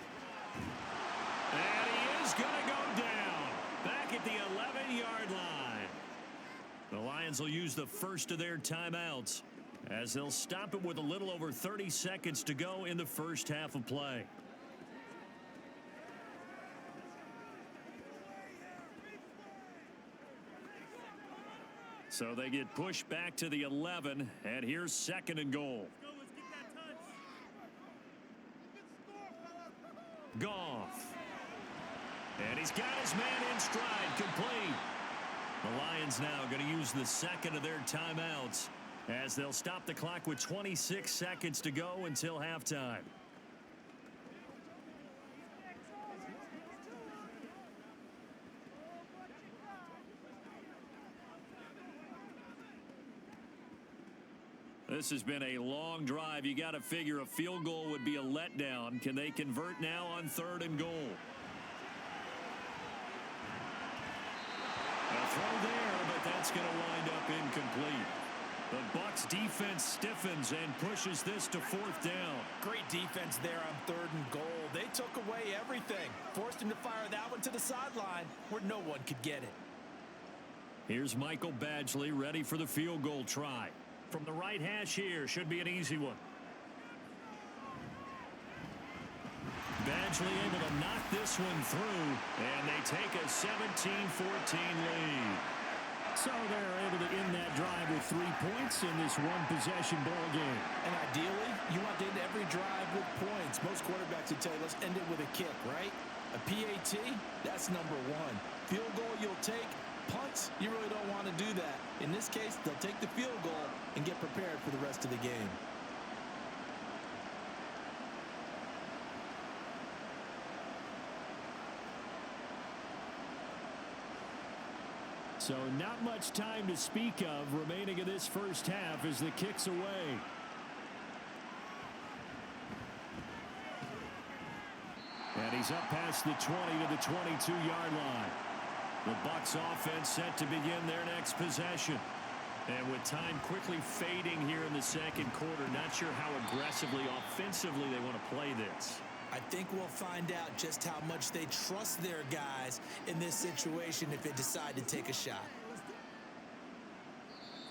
And he is going to go down. Back at the 11-yard line. The Lions will use the first of their timeouts as they'll stop it with a little over 30 seconds to go in the first half of play. So they get pushed back to the 11, and here's 2nd and goal. Goff. And he's got his man in stride, complete. The Lions now going to use the 2nd of their timeouts as they'll stop the clock with 26 seconds to go until halftime. This has been a long drive. You got to figure a field goal would be a letdown. Can they convert now on 3rd and goal? A throw there, but that's going to wind up incomplete. The Bucs defense stiffens and pushes this to 4th down. Great defense there on 3rd and goal. They took away everything. Forced him to fire that one to the sideline where no one could get it. Here's Michael Badgley ready for the field goal try. From the right hash here, should be an easy one. Badgley able to knock this one through, and they take a 17-14 lead. So they're able to end that drive with 3 points in this one-possession ball game. And ideally, you want to end every drive with points. Most quarterbacks would tell you, let's end it with a kick, right? A PAT, that's number 1. Field goal you'll take. Punts, you really don't want to do that. In this case, they'll take the field goal and get prepared for the rest of the game. So not much time to speak of remaining in this first half as the kick's away. And he's up past the 20 to the 22-yard line. The Bucs offense set to begin their next possession. And with time quickly fading here in the 2nd quarter, not sure how aggressively, offensively they want to play this. I think we'll find out just how much they trust their guys in this situation if they decide to take a shot.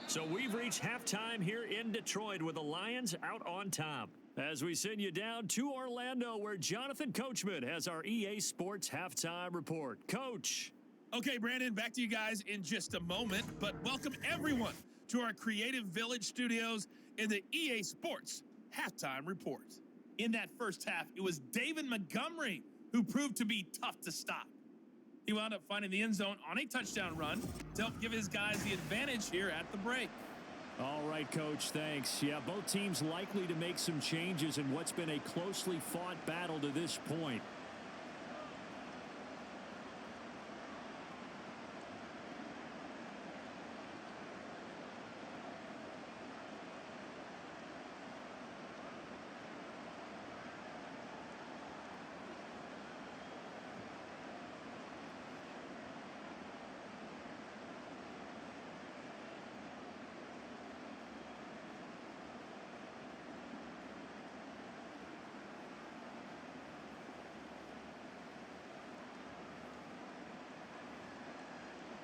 So we've reached halftime here in Detroit with the Lions out on top. As we send you down to Orlando, where Jonathan Coachman has our EA Sports halftime report. Coach. Okay, Brandon, back to you guys in just a moment, but welcome everyone to our Creative Village studios in the EA Sports halftime report. In that first half, it was David Montgomery who proved to be tough to stop. He wound up finding the end zone on a touchdown run to help give his guys the advantage here at the break. All right, Coach, thanks. Yeah, both teams likely to make some changes in what's been a closely fought battle to this point.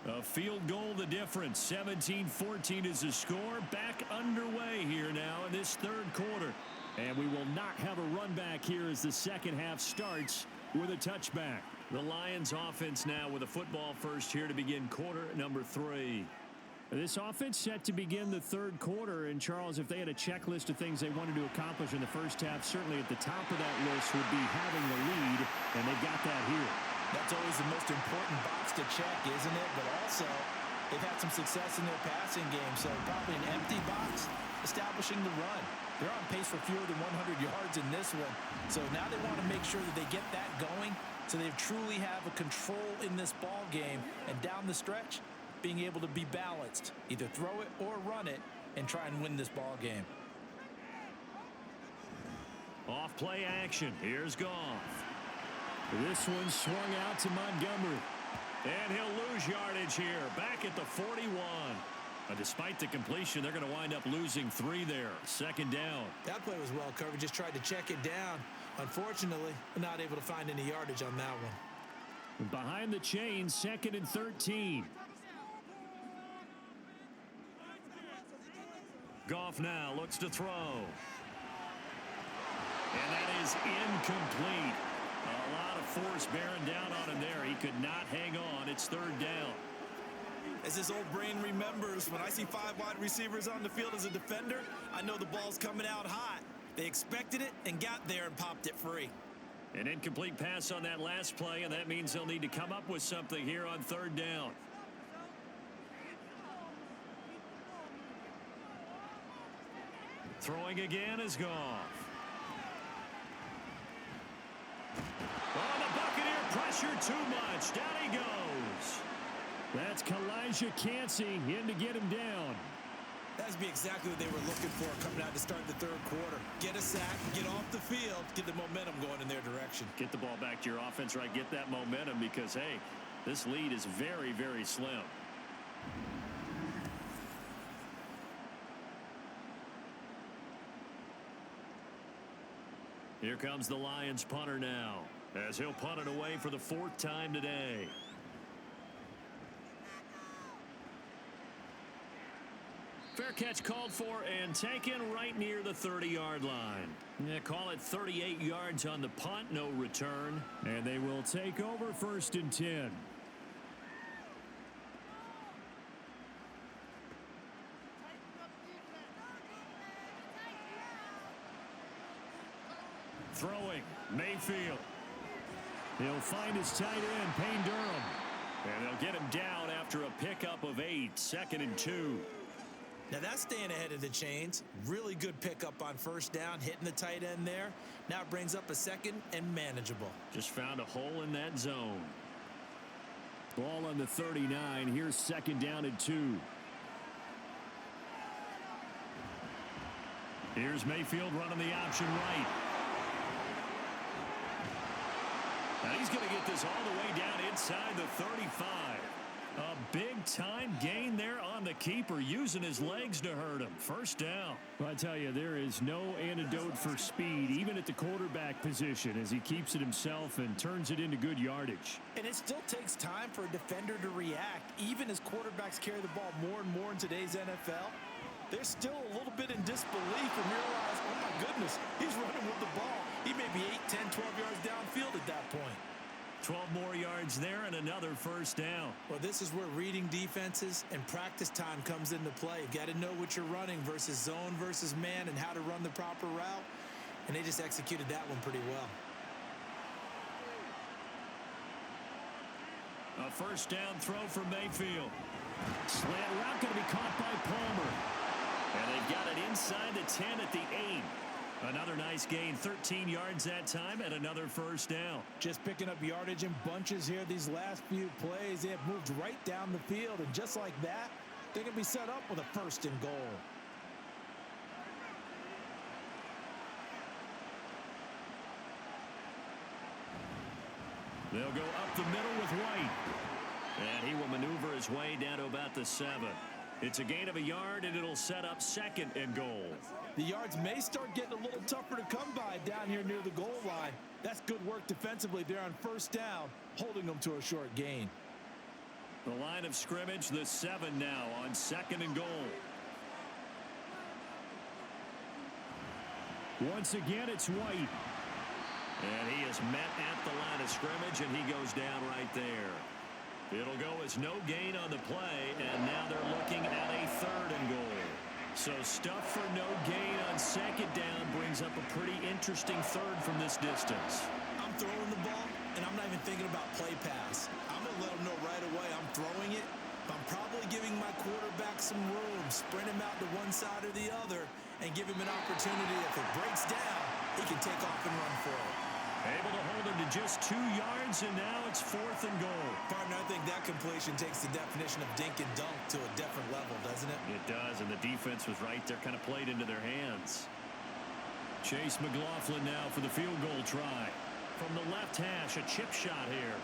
A field goal the difference. 17-14 is the score. Back underway here now in this 3rd quarter. And we will not have a run back here as the 2nd half starts with a touchback. The Lions offense now with a football first here to begin quarter number 3. This offense set to begin the 3rd quarter. And, Charles, if they had a checklist of things they wanted to accomplish in the first half, certainly at the top of that list would be having the lead, and they've got that here. That's always the most important box to check, isn't it? But also, they've had some success in their passing game, so probably an empty box establishing the run. They're on pace for fewer than 100 yards in this one. So now they want to make sure that they get that going so they truly have a control in this ball game. And down the stretch, being able to be balanced, either throw it or run it, and try and win this ball game. Off play action. Here's Goff. This one swung out to Montgomery. And he'll lose yardage here. Back at the 41. But despite the completion, they're going to wind up losing 3 there. 2nd down. That play was well covered. Just tried to check it down. Unfortunately, not able to find any yardage on that one. Behind the chains, 2nd and 13. Goff now looks to throw. And that is incomplete. A lot of force bearing down on him there. He could not hang on. It's 3rd down. As his old brain remembers, when I see 5 wide receivers on the field as a defender, I know the ball's coming out hot. They expected it and got there and popped it free. An incomplete pass on that last play, and that means they'll need to come up with something here on 3rd down. Throwing again is Goff. Oh, the Buccaneer pressure too much. Down he goes. That's Kalijah Cansey in to get him down. That'd be exactly what they were looking for coming out to start the 3rd quarter. Get a sack, get off the field, get the momentum going in their direction. Get the ball back to your offense, right? Get that momentum because, hey, this lead is very, very slim. Here comes the Lions punter now, as he'll punt it away for the 4th time today. Fair catch called for and taken right near the 30-yard line. Yeah, call it 38 yards on the punt, no return. And they will take over 1st and 10. Throwing, Mayfield. He'll find his tight end, Payne Durham. And they'll get him down after a pickup of 8, 2nd and 2. Now that's staying ahead of the chains. Really good pickup on 1st down, hitting the tight end there. Now it brings up a 2nd and manageable. Just found a hole in that zone. Ball on the 39. Here's 2nd down and 2. Here's Mayfield running the option right. Now he's going to get this all the way down inside the 35. A big-time gain there on the keeper, using his legs to hurt him. 1st down. Well, I tell you, there is no antidote for speed, even at the quarterback position, as he keeps it himself and turns it into good yardage. And it still takes time for a defender to react, even as quarterbacks carry the ball more and more in today's NFL. They're still a little bit in disbelief and realize, oh my goodness, he's running with the ball. He may be 8, 10, 12 yards downfield at that point. 12 more yards there and another 1st down. Well, this is where reading defenses and practice time comes into play. You've got to know what you're running versus zone versus man and how to run the proper route. And they just executed that one pretty well. A 1st down throw for Mayfield. Slant route going to be caught by Palmer. And they've got it inside the 10 at the 8. Another nice gain, 13 yards that time, and another 1st down. Just picking up yardage in bunches here these last few plays. They have moved right down the field, and just like that, they're going to be set up with a 1st and goal. They'll go up the middle with White. And he will maneuver his way down to about the 7. It's a gain of a yard, and it'll set up 2nd and goal. The yards may start getting a little tougher to come by down here near the goal line. That's good work defensively there on 1st down, holding them to a short gain. The line of scrimmage, the 7 now on 2nd and goal. Once again, it's White. And he is met at the line of scrimmage, and he goes down right there. It'll go as no gain on the play, and now they're looking at a 3rd and goal. So stuff for no gain on 2nd down brings up a pretty interesting 3rd from this distance. I'm throwing the ball, and I'm not even thinking about play pass. I'm going to let them know right away I'm throwing it, but I'm probably giving my quarterback some room, sprint him out to one side or the other, and give him an opportunity. If it breaks down, he can take off and run for it. Able to hold him to just 2 yards, and now it's 4th and goal. Partner, I think that completion takes the definition of dink and dunk to a different level, doesn't it? It does, and the defense was right there, kind of played into their hands. Chase McLaughlin now for the field goal try. From the left hash, a chip shot here.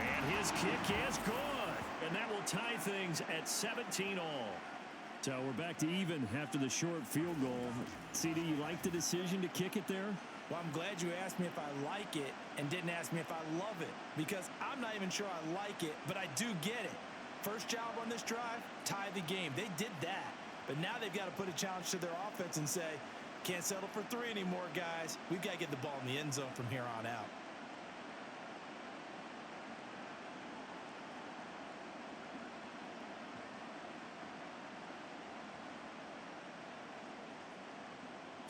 And his kick is good, and that will tie things at 17 all. So we're back to even after the short field goal. CD, you like the decision to kick it there? Well, I'm glad you asked me if I like it and didn't ask me if I love it, because I'm not even sure I like it, but I do get it. First job on this drive, tie the game. They did that, but now they've got to put a challenge to their offense and say, can't settle for 3 anymore, guys. We've got to get the ball in the end zone from here on out.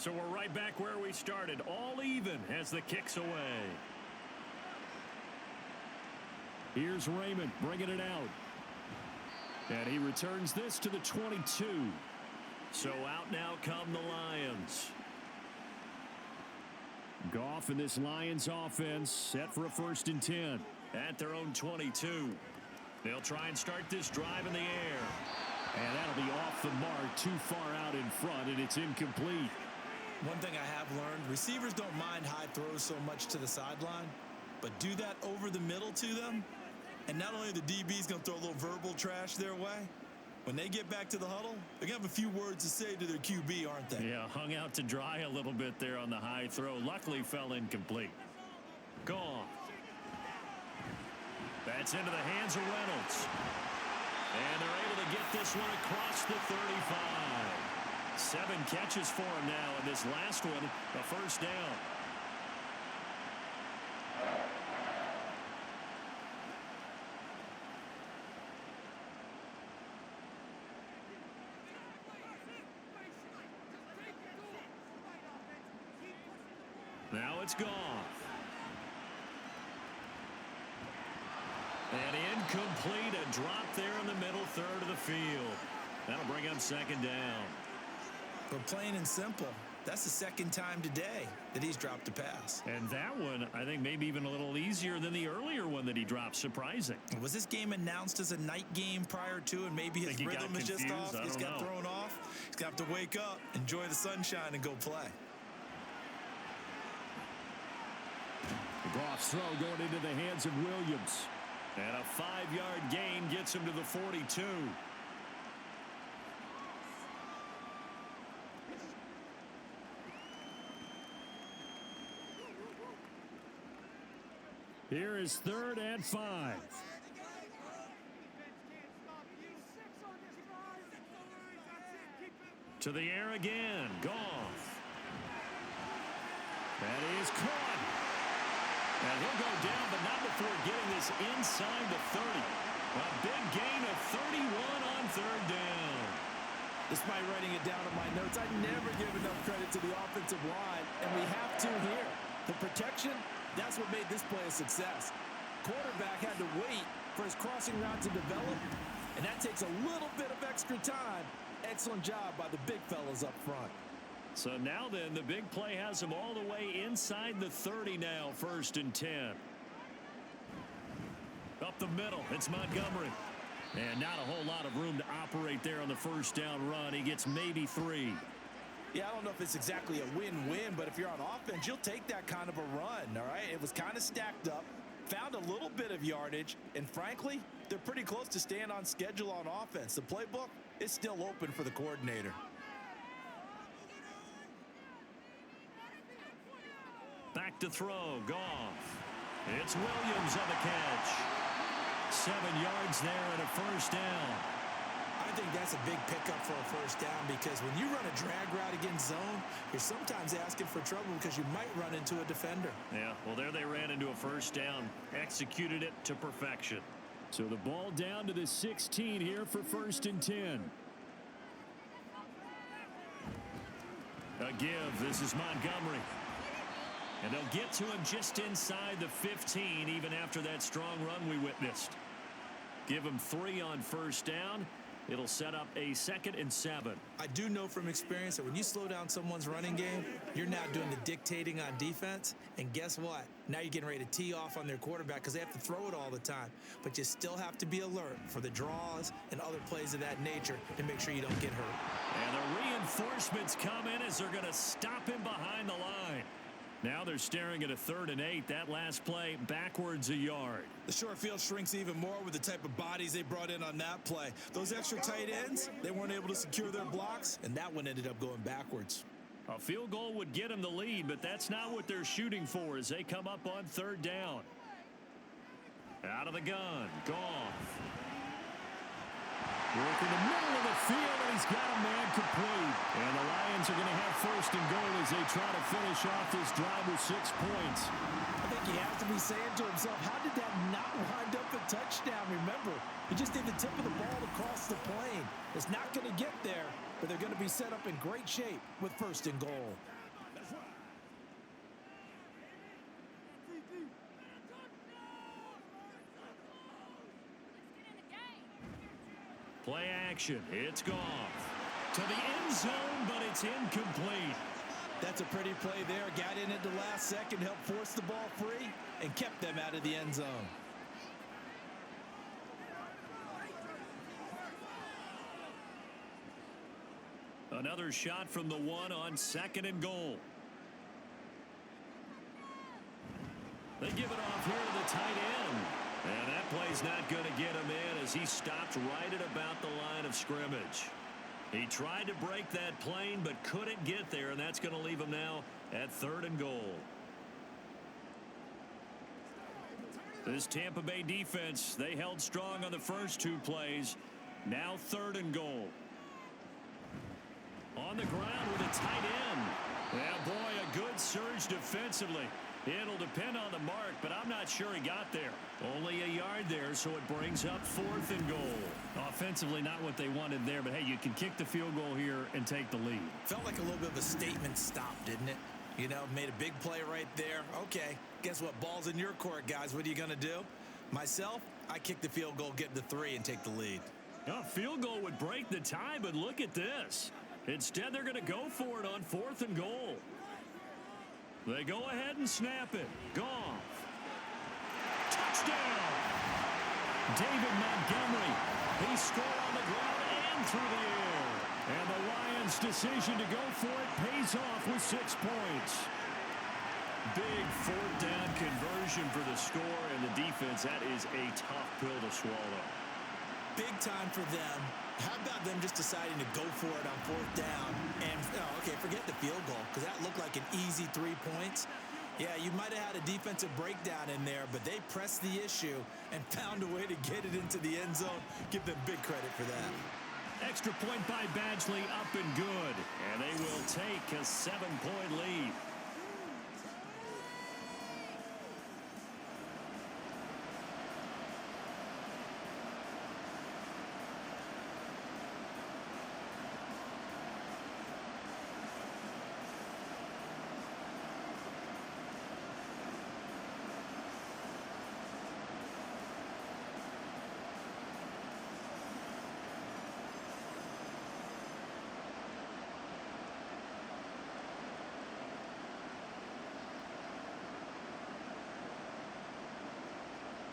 So we're right back where we started, all even as the kick's away. Here's Raymond bringing it out. And he returns this to the 22. So out now come the Lions. Goff and this Lions offense set for a 1st and 10 at their own 22. They'll try and start this drive in the air. And that'll be off the mark, too far out in front, and it's incomplete. One thing I have learned, receivers don't mind high throws so much to the sideline, but do that over the middle to them, and not only the DB's going to throw a little verbal trash their way, when they get back to the huddle, they're going to have a few words to say to their QB, aren't they? Yeah, hung out to dry a little bit there on the high throw. Luckily fell incomplete. Gone. That's into the hands of Reynolds. And they're able to get this one across the 35. 7 catches for him now, and this last one, a 1st down. Now it's Goff. And incomplete, a drop there in the middle third of the field. That'll bring up 2nd down. But plain and simple, that's the 2nd time today that he's dropped a pass. And that one, I think, maybe even a little easier than the earlier one that he dropped. Surprising. Was this game announced as a night game prior to, and maybe his rhythm is just off? He's got thrown off. He's got to wake up, enjoy the sunshine, and go play. Goff's throw going into the hands of Williams. And a 5-yard gain gets him to the 42. Here is 3rd and 5. To the air again. Goff. That is caught. And he'll go down, but not before getting this inside the 30. A big gain of 31 on 3rd down. Despite writing it down in my notes, I never give enough credit to the offensive line, and we have to here. The protection, that's what made this play a success. Quarterback had to wait for his crossing route to develop, and that takes a little bit of extra time. Excellent job by the big fellas up front. So now then, the big play has him all the way inside the 30 now, 1st and 10. Up the middle, it's Montgomery. And not a whole lot of room to operate there on the 1st down run. He gets maybe 3. Yeah, I don't know if it's exactly a win-win, but if you're on offense, you'll take that kind of a run, all right? It was kind of stacked up, found a little bit of yardage, and frankly, they're pretty close to staying on schedule on offense. The playbook is still open for the coordinator. Back to throw, Goff. It's Williams on the catch. 7 yards there and a 1st down. I think that's a big pickup for a 1st down because when you run a drag route against zone, you're sometimes asking for trouble because you might run into a defender. Yeah, well, there they ran into a 1st down. Executed it to perfection. So the ball down to the 16 here for 1st and 10. A give. This is Montgomery. And they'll get to him just inside the 15, even after that strong run we witnessed. Give him 3 on 1st down. It'll set up a 2nd and 7. I do know from experience that when you slow down someone's running game, you're now doing the dictating on defense. And guess what? Now you're getting ready to tee off on their quarterback because they have to throw it all the time. But you still have to be alert for the draws and other plays of that nature to make sure you don't get hurt. And the reinforcements come in as they're going to stop him behind the line. Now they're staring at a 3rd and 8. That last play backwards a yard. The short field shrinks even more with the type of bodies they brought in on that play. Those extra tight ends, they weren't able to secure their blocks, and that one ended up going backwards. A field goal would get them the lead, but that's not what they're shooting for as they come up on 3rd down. Out of the gun, Goff. Working the middle of the field, and he's got a man complete. And the Lions are going to have 1st and goal as they try to finish off this drive with 6 points. I think he has to be saying to himself, how did that not wind up a touchdown? Remember, he just did the tip of the ball across the plane. It's not going to get there, but they're going to be set up in great shape with 1st and goal. Play action. It's Goff to the end zone, but it's incomplete. That's a pretty play there. Got in at the last second, helped force the ball free, and kept them out of the end zone. Another shot from the one on 2nd and goal. They give it off here to the tight end. And that play's not going to get him in as he stopped right at about the line of scrimmage. He tried to break that plane but couldn't get there, and that's going to leave him now at 3rd and goal. This Tampa Bay defense, they held strong on the first 2 plays. Now 3rd and goal. On the ground with a tight end. Yeah, boy, a good surge defensively. It'll depend on the mark, but I'm not sure he got there. Only a yard there, so it brings up 4th and goal. Offensively, not what they wanted there, but hey, you can kick the field goal here and take the lead. Felt like a little bit of a statement stop, didn't it? You know, made a big play right there. Okay, guess what? Ball's in your court, guys. What are you going to do? Myself, I kick the field goal, get the 3, and take the lead. A field goal would break the tie, but look at this. Instead, they're going to go for it on 4th and goal. They go ahead and snap it. Goff. Touchdown. David Montgomery. He scored on the ground and through the air. And the Lions' decision to go for it pays off with 6 points. Big 4th down conversion for the score and the defense. That is a tough pill to swallow. Big time for them. How about them just deciding to go for it on 4th down? And, okay, forget the field goal, because that looked like an easy 3 points. Yeah, you might have had a defensive breakdown in there, but they pressed the issue and found a way to get it into the end zone. Give them big credit for that. Extra point by Badgley, up and good. And they will take a 7-point lead.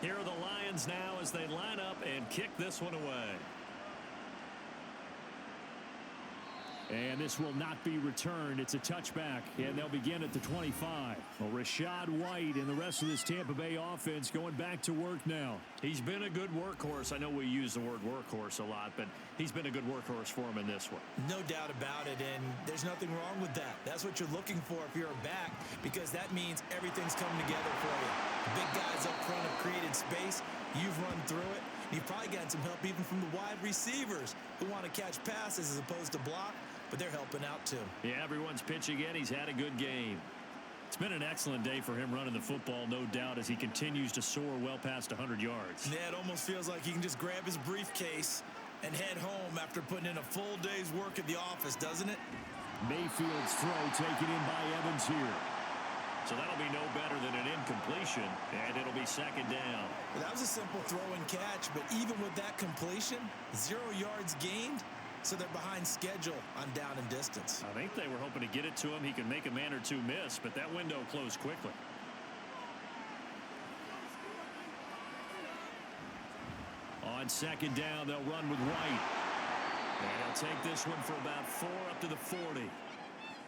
Here are the Lions now as they line up and kick this one away. And this will not be returned. It's a touchback, and they'll begin at the 25. Well, Rachaad White and the rest of this Tampa Bay offense going back to work now. He's been a good workhorse. I know we use the word workhorse a lot, but he's been a good workhorse for him in this one. No doubt about it, and there's nothing wrong with that. That's what you're looking for if you're a back, because that means everything's coming together for you. The big guys up front have created space. You've run through it. You've probably gotten some help even from the wide receivers who want to catch passes as opposed to block, but they're helping out too. Yeah, everyone's pitching in. He's had a good game. It's been an excellent day for him running the football, no doubt, as he continues to soar well past 100 yards. Yeah, it almost feels like he can just grab his briefcase and head home after putting in a full day's work at the office, doesn't it? Mayfield's throw taken in by Evans here. So that'll be no better than an incompletion, and it'll be 2nd down. Well, that was a simple throw and catch, but even with that completion, 0 yards gained, so they're behind schedule on down and distance. I think they were hoping to get it to him. He could make a man or two miss, but that window closed quickly. On 2nd down, they'll run with White. And they'll take this one for about 4 up to the 40.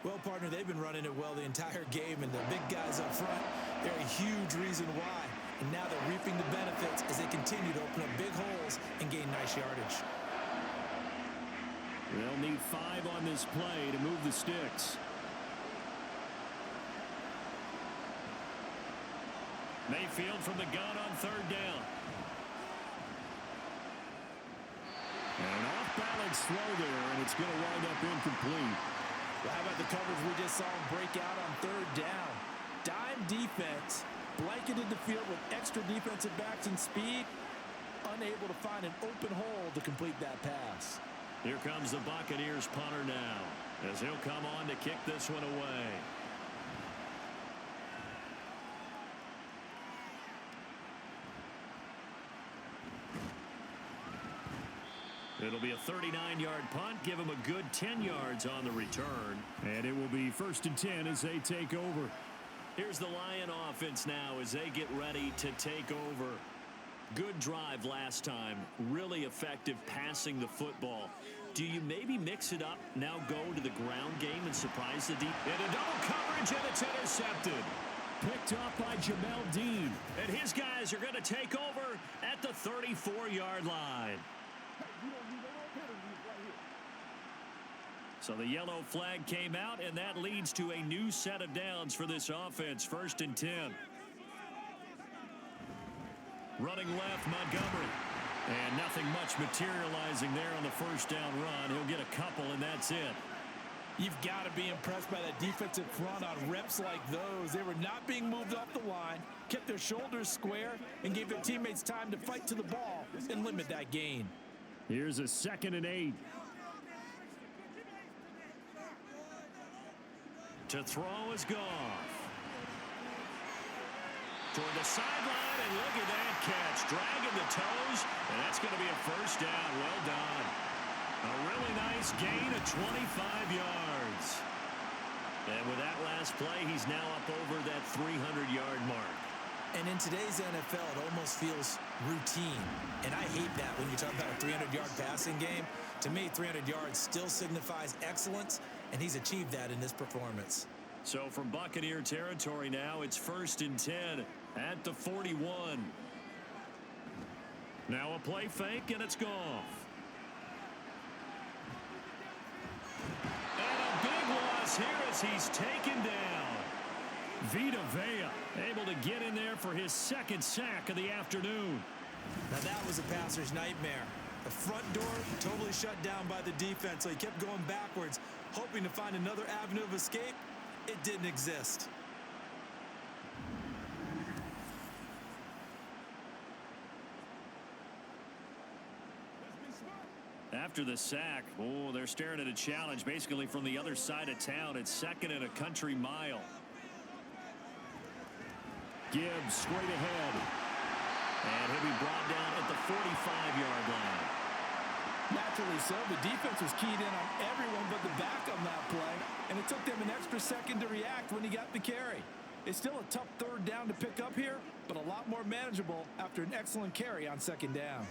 Well, partner, they've been running it well the entire game, and the big guys up front, they're a huge reason why. And now they're reaping the benefits as they continue to open up big holes and gain nice yardage. They'll need 5 on this play to move the sticks. Mayfield from the gun on 3rd down. And an off-balance throw there, and it's going to wind up incomplete. Well, how about the coverage we just saw him break out on 3rd down? Dime defense, blanketed the field with extra defensive backs and speed, unable to find an open hole to complete that pass. Here comes the Buccaneers punter now, as he'll come on to kick this one away. It'll be a 39-yard punt. Give him a good 10 yards on the return. And it will be 1st and 10 as they take over. Here's the Lion offense now as they get ready to take over. Good drive last time. Really effective passing the football. Do you maybe mix it up, now go to the ground game and surprise the deep? Into double coverage, and it's intercepted. Picked up by Jamel Dean. And his guys are going to take over at the 34-yard line. So the yellow flag came out, and that leads to a new set of downs for this offense. 1st and 10. Running left, Montgomery. And nothing much materializing there on the 1st down run. He'll get a couple, and that's it. You've got to be impressed by that defensive front on reps like those. They were not being moved off the line, kept their shoulders square, and gave their teammates time to fight to the ball and limit that gain. Here's a 2nd and 8. To throw is Goff. Toward the sideline, and look at that catch. Dragging the toes, and that's going to be a 1st down. Well done. A really nice gain of 25 yards. And with that last play, he's now up over that 300-yard mark. And in today's NFL, it almost feels routine. And I hate that when you talk about a 300-yard passing game. To me, 300 yards still signifies excellence, and he's achieved that in this performance. So from Buccaneer territory now, it's 1st and 10 at the 41. Now a play fake, and it's Goff. And a big loss here as he's taken down. Vita Vea able to get in there for his 2nd sack of the afternoon. Now that was a passer's nightmare. The front door totally shut down by the defense, so he kept going backwards, hoping to find another avenue of escape. It didn't exist. After the sack, they're staring at a challenge basically from the other side of town. It's 2nd and a country mile. Gibbs straight ahead. And he'll be brought down at the 45-yard line. Naturally so. The defense was keyed in on everyone but the back on that play, and it took them an extra second to react when he got the carry. It's still a tough 3rd down to pick up here, but a lot more manageable after an excellent carry on 2nd down.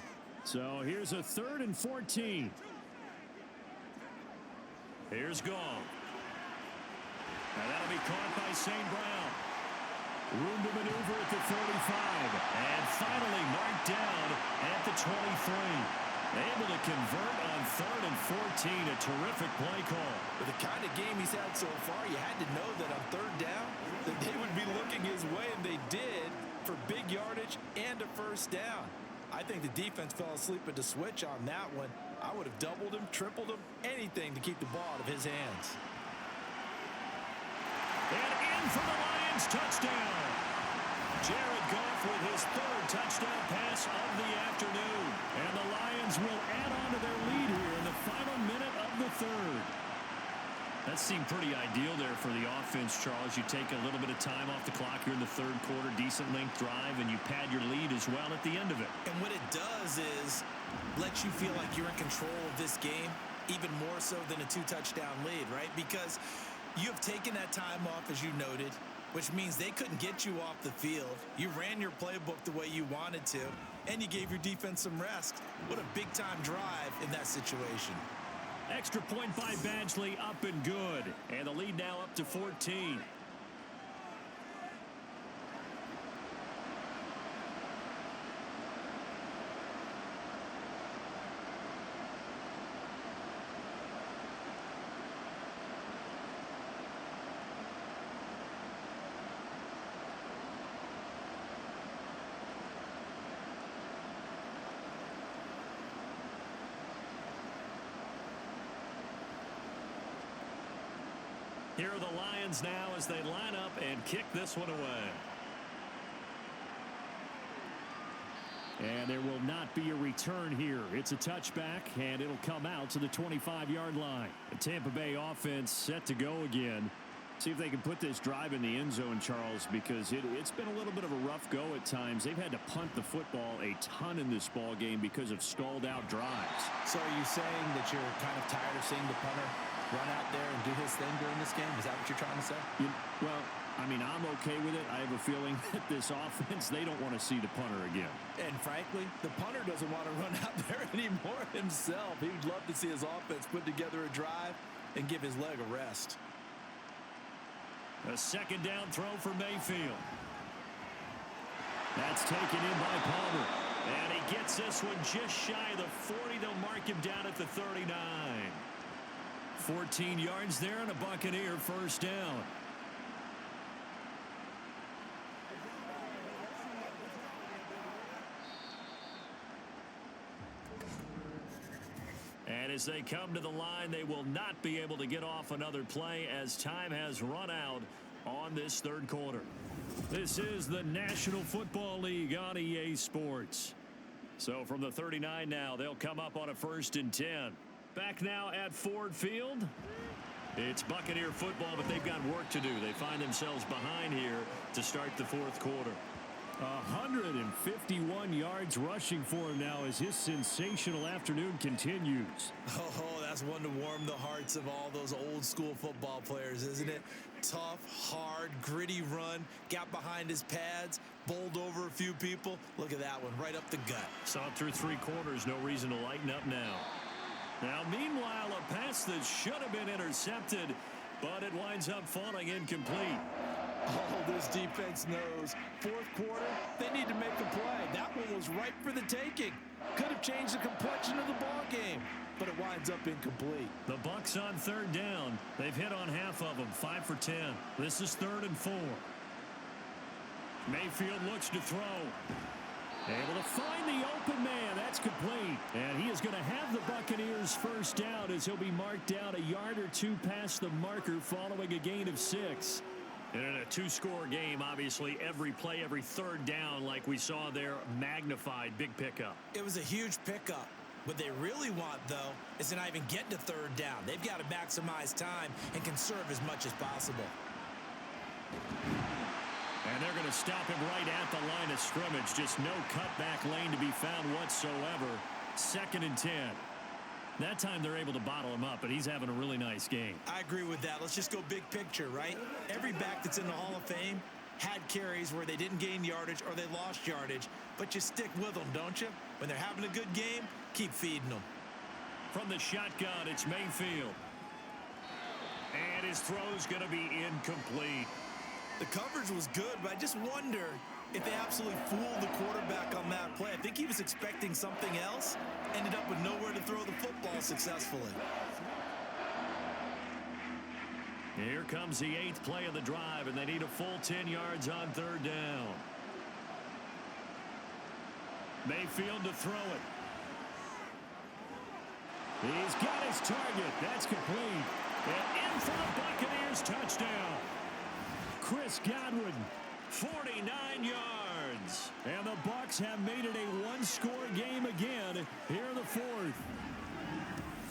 So here's a 3rd and 14. Here's Goff. Now that'll be caught by St. Brown. Room to maneuver at the 35. And finally marked down at the 23. Able to convert on 3rd and 14. A terrific play call. With the kind of game he's had so far, you had to know that on 3rd down that they would be looking his way, and they did, for big yardage and a 1st down. I think the defense fell asleep at the switch on that one. I would have doubled him, tripled him, anything to keep the ball out of his hands. And in for the Lions touchdown. Jared Goff with his 3rd touchdown pass of the afternoon. And the Lions will add on to their lead here in the final minute of the 3rd. That seemed pretty ideal there for the offense, Charles. You take a little bit of time off the clock here in the 3rd quarter, decent length drive, and you pad your lead as well at the end of it. And what it does is let you feel like you're in control of this game, even more so than a 2-touchdown lead, right? Because you have taken that time off, as you noted, which means they couldn't get you off the field. You ran your playbook the way you wanted to, and you gave your defense some rest. What a big-time drive in that situation. Extra point by Badgley, up and good. And the lead now up to 14. Here are the Lions now as they line up and kick this one away. And there will not be a return here. It's a touchback, and it'll come out to the 25-yard line. The Tampa Bay offense set to go again. See if they can put this drive in the end zone, Charles, because it's been a little bit of a rough go at times. They've had to punt the football a ton in this ball game because of stalled out drives. So are you saying that you're kind of tired of seeing the punter run out there and do his thing during this game? Is that what you're trying to say? Well, I mean, I'm okay with it. I have a feeling that this offense, they don't want to see the punter again. And frankly, the punter doesn't want to run out there anymore himself. He would love to see his offense put together a drive and give his leg a rest. A second down throw for Mayfield. That's taken in by Palmer. And he gets this one just shy of the 40. They'll mark him down at the 39. 14 yards there and a Buccaneer first down. And as they come to the line, they will not be able to get off another play as time has run out on this third quarter. This is the National Football League on EA Sports. So from the 39 now, they'll come up on a 1st and 10. Back now at Ford Field. It's Buccaneer football, but they've got work to do. They find themselves behind here to start the fourth quarter. 151 yards rushing for him now as his sensational afternoon continues. Oh, that's one to warm the hearts of all those old school football players, isn't it? Tough, hard, gritty run, got behind his pads, bowled over a few people. Look at that one, right up the gut. Saw it through 3 quarters, no reason to lighten up now. Now, meanwhile, a pass that should have been intercepted, but it winds up falling incomplete. Oh, this defense knows. Fourth quarter, they need to make a play. That one was ripe for the taking. Could have changed the complexion of the ball game, but it winds up incomplete. The Bucs on 3rd down. They've hit on half of them, 5 for 10. This is 3rd and 4. Mayfield looks to throw. Able to find the open man. That's complete. And he is going to have the Buccaneers first down as he'll be marked down a yard or 2 past the marker following a gain of 6. And in a 2-score game, obviously, every play, every 3rd down, like we saw there, magnified, big pickup. It was a huge pickup. What they really want, though, is to not even get to 3rd down. They've got to maximize time and conserve as much as possible. And they're going to stop him right at the line of scrimmage. Just no cutback lane to be found whatsoever. 2nd and 10. That time they're able to bottle him up, but he's having a really nice game. I agree with that. Let's just go big picture, right? Every back that's in the Hall of Fame had carries where they didn't gain yardage or they lost yardage, but you stick with them, don't you? When they're having a good game, keep feeding them. From the shotgun, it's Mayfield. And his throw's going to be incomplete. The coverage was good, but I just wonder if they absolutely fooled the quarterback on that play. I think he was expecting something else, ended up with nowhere to throw the football successfully. Here comes the 8th play of the drive, and they need a full 10 yards on 3rd down. Mayfield to throw it. He's got his target. That's complete. And in for the Buccaneers touchdown. Chris Godwin. 49 yards. And the Bucs have made it a 1-score game again here in the 4th.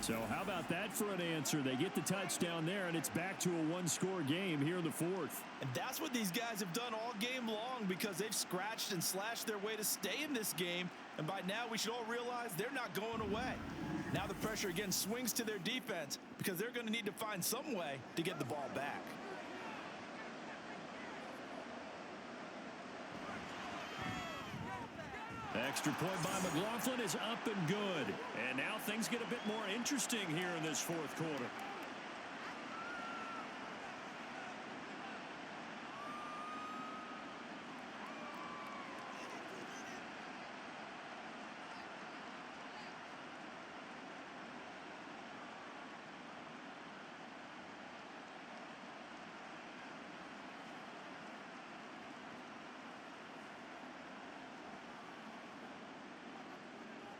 So how about that for an answer? They get the touchdown there, and it's back to a 1-score game here in the 4th. And that's what these guys have done all game long because they've scratched and slashed their way to stay in this game. And by now, we should all realize they're not going away. Now the pressure again swings to their defense because they're going to need to find some way to get the ball back. Extra point by McLaughlin is up and good. And now things get a bit more interesting here in this 4th quarter.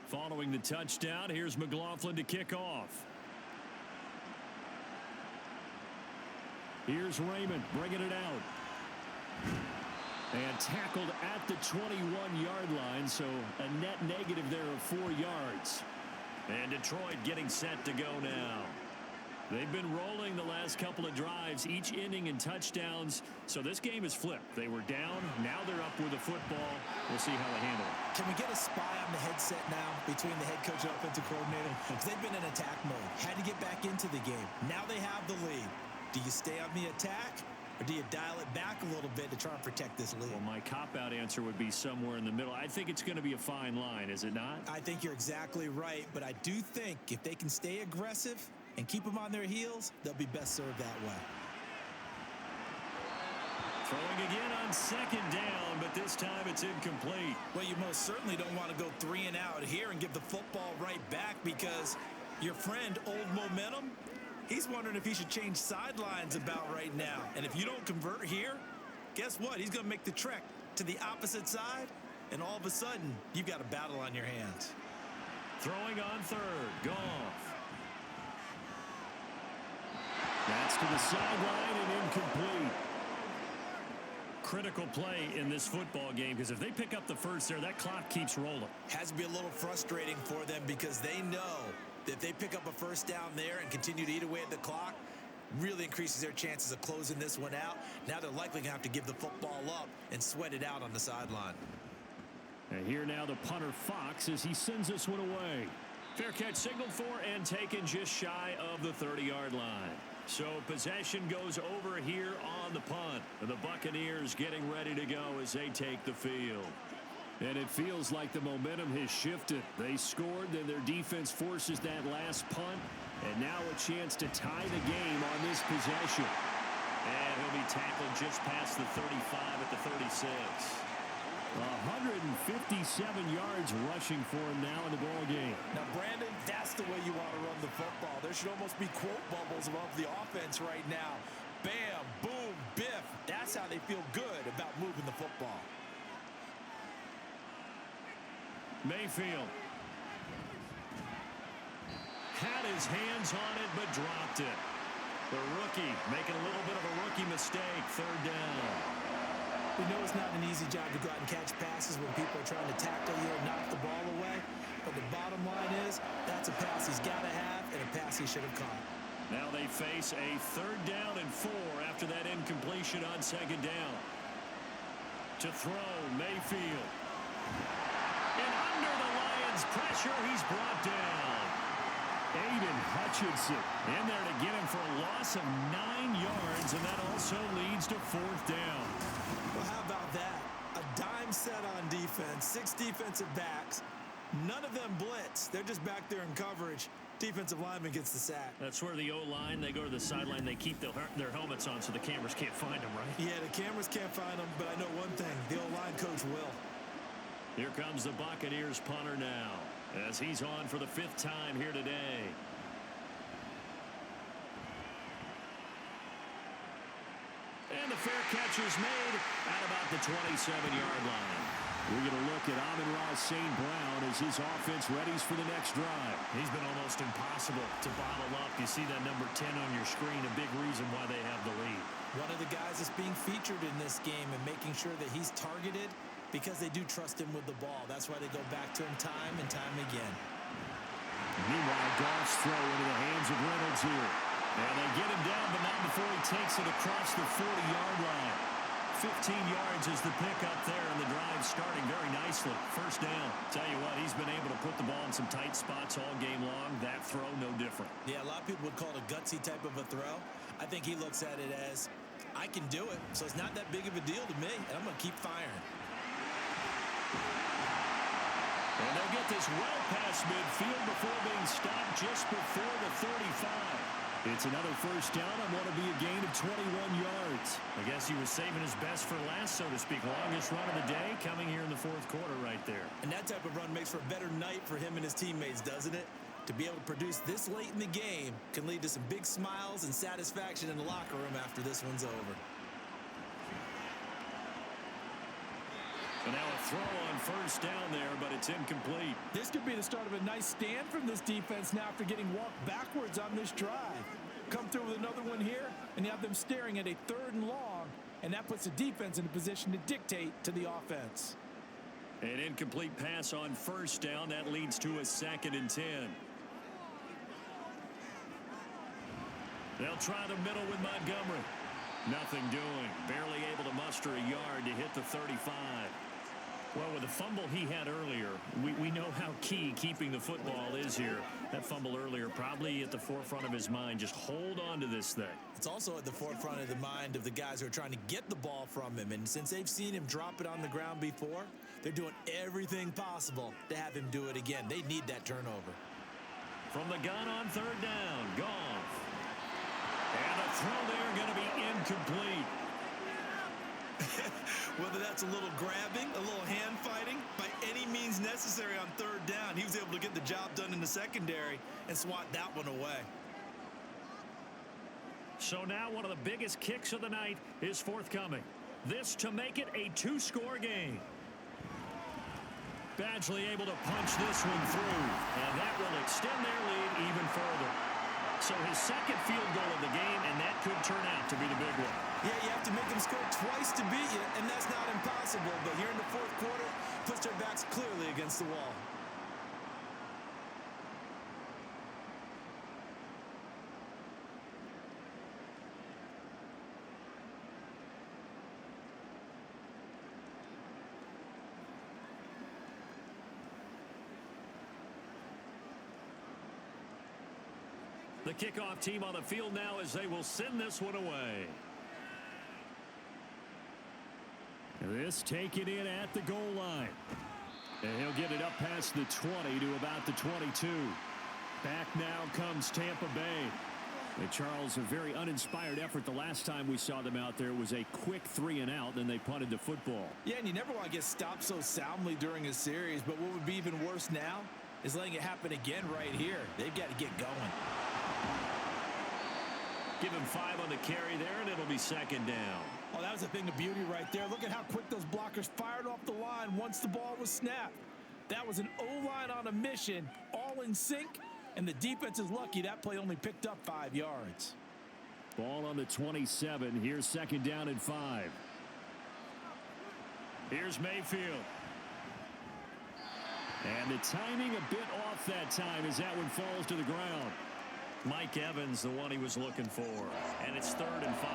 Following the touchdown, here's McLaughlin to kick off. Here's Raymond bringing it out. And tackled at the 21-yard line, so a net negative there of 4 yards. And Detroit getting set to go now. They've been rolling the last couple of drives, each inning in touchdowns. So this game is flipped. They were down. Now they're up with the football. We'll see how they handle it. Can we get a spy on the headset now between the head coach and offensive coordinator? Because they've been in attack mode. Had to get back into the game. Now they have the lead. Do you stay on the attack, or do you dial it back a little bit to try and protect this lead? Well, my cop-out answer would be somewhere in the middle. I think it's going to be a fine line, is it not? I think you're exactly right, but I do think if they can stay aggressive and keep them on their heels, they'll be best served that way. Throwing again on second down, but this time it's incomplete. Well, you most certainly don't want to go 3 and out here and give the football right back, because your friend, Old Momentum, he's wondering if he should change sidelines about right now. And if you don't convert here, guess what? He's going to make the trek to the opposite side, and all of a sudden, you've got a battle on your hands. Throwing on third, Goff. That's to the sideline and incomplete. Critical play in this football game, because if they pick up the first there, that clock keeps rolling. Has to be a little frustrating for them, because they know that if they pick up a first down there and continue to eat away at the clock, really increases their chances of closing this one out. Now they're likely going to have to give the football up and sweat it out on the sideline. And here now the punter, Fox, as he sends this one away. Fair catch signaled for and taken just shy of the 30-yard line. So possession goes over here on the punt. The Buccaneers getting ready to go as they take the field. And it feels like the momentum has shifted. They scored, then their defense forces that last punt. And now a chance to tie the game on this possession. And he'll be tackled just past the 35 at the 36. 157 yards rushing for him now in the ball game. Now, Brandon, that's the way you want to run the football. There should almost be quote bubbles above the offense right now. Bam, boom, biff. That's how they feel good about moving the football. Mayfield had his hands on it but dropped it. The rookie making a little bit of a rookie mistake. Third down. We know it's not an easy job to go out and catch passes when people are trying to tackle you and knock the ball away. But the bottom line is, that's a pass he's got to have and a pass he should have caught. Now they face a 3rd down and 4 after that incompletion on 2nd down. To throw, Mayfield. And under the Lions' pressure, he's brought down. Aiden Hutchinson in there to get him for a loss of 9 yards, and that also leads to 4th down. Well, how about that? A dime set on defense, 6 defensive backs. None of them blitz. They're just back there in coverage. Defensive lineman gets the sack. That's where the O-line, they go to the sideline, they keep their helmets on so the cameras can't find them, right? Yeah, the cameras can't find them, but I know one thing. The O-line coach will. Here comes the Buccaneers punter now, as he's on for the 5th time here today. And the fair catch is made at about the 27-yard line. We're going to look at Amon-Ra St. Brown as his offense readies for the next drive. He's been almost impossible to bottle up. You see that number 10 on your screen, a big reason why they have the lead. One of the guys that's being featured in this game and making sure that he's targeted because they do trust him with the ball. That's why they go back to him time and time again. Meanwhile, Goff's throw into the hands of Reynolds here. And they get him down, but not before he takes it across the 40-yard line. 15 yards is the pickup there, and the drive starting very nicely. 1st down. Tell you what, he's been able to put the ball in some tight spots all game long. That throw, no different. Yeah, a lot of people would call it a gutsy type of a throw. I think he looks at it as, I can do it, so it's not that big of a deal to me, and I'm going to keep firing. And they'll get this well past midfield before being stopped just before the 35. It's another 1st down on what will be a gain of 21 yards. I guess he was saving his best for last, so to speak. Longest run of the day coming here in the 4th quarter right there. And that type of run makes for a better night for him and his teammates, doesn't it? To be able to produce this late in the game can lead to some big smiles and satisfaction in the locker room after this one's over. And now a throw on 1st down there, but it's incomplete. This could be the start of a nice stand from this defense now after getting walked backwards on this drive. Come through with another one here, and you have them staring at a 3rd and long, and that puts the defense in a position to dictate to the offense. An incomplete pass on 1st down. That leads to a 2nd and 10. They'll try the middle with Montgomery. Nothing doing. Barely able to muster a yard to hit the 35. Well, with the fumble he had earlier, we know how key keeping the football is here. That fumble earlier probably at the forefront of his mind. Just hold on to this thing. It's also at the forefront of the mind of the guys who are trying to get the ball from him. And since they've seen him drop it on the ground before, they're doing everything possible to have him do it again. They need that turnover. From the gun on third down, Goff. And the throw there going to be incomplete. Whether that's a little grabbing, a little hand fighting, by any means necessary on third down, he was able to get the job done in the secondary and swat that one away. So now one of the biggest kicks of the night is forthcoming. This to make it a two-score game. Badgley able to punch this one through, and that will extend their lead even further. So his second field goal of the game, and that could turn out to be the big one. Yeah, you have to make them score twice to beat you, and that's not impossible. But here in the fourth quarter, puts their backs clearly against the wall. The kickoff team on the field now as they will send this one away. This taken in at the goal line. And he'll get it up past the 20 to about the 22. Back now comes Tampa Bay. And Charles, a very uninspired effort the last time we saw them out there. It was a quick 3-and-out, then they punted the football. Yeah, and you never want to get stopped so soundly during a series, but what would be even worse now is letting it happen again right here. They've got to get going. Give him 5 on the carry there, and it'll be second down. Oh, that was a thing of beauty right there. Look at how quick those blockers fired off the line once the ball was snapped. That was an O-line on a mission, all in sync, and the defense is lucky that play only picked up 5 yards. Ball on the 27. Here's second down and 5. Here's Mayfield. And the timing a bit off that time as that one falls to the ground. Mike Evans, the one he was looking for. And it's 3rd and 5.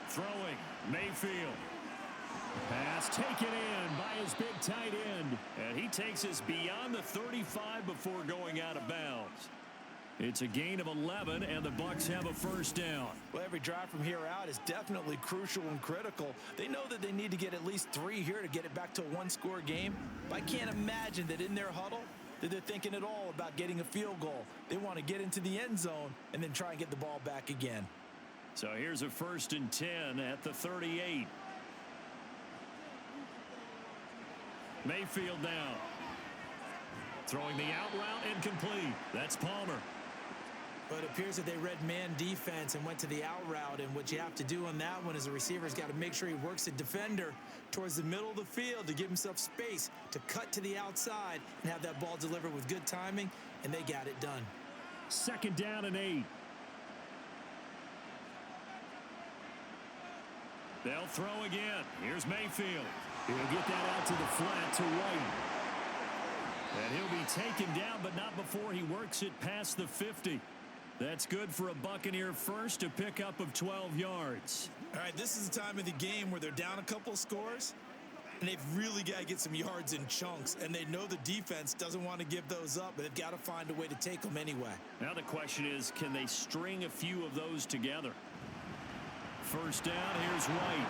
Throwing, Mayfield. Pass taken in by his big tight end. And he takes us beyond the 35 before going out of bounds. It's a gain of 11, and the Bucs have a first down. Well, every drive from here out is definitely crucial and critical. They know that they need to get at least 3 here to get it back to a one-score game. But I can't imagine that in their huddle that they're thinking at all about getting a field goal. They want to get into the end zone and then try and get the ball back again. So here's a 1st and 10 at the 38. Mayfield now. Throwing the out route incomplete. That's Palmer. But it appears that they read man defense and went to the out route, and what you have to do on that one is the receiver's got to make sure he works the defender towards the middle of the field to give himself space to cut to the outside and have that ball delivered with good timing, and they got it done. Second down and 8. They'll throw again. Here's Mayfield. He'll get that out to the flat to White. And he'll be taken down, but not before he works it past the 50. That's good for a Buccaneer first, a pickup of 12 yards. All right, this is the time of the game where they're down a couple of scores, and they've really got to get some yards in chunks, and they know the defense doesn't want to give those up, but they've got to find a way to take them anyway. Now the question is, can they string a few of those together? First down, here's White.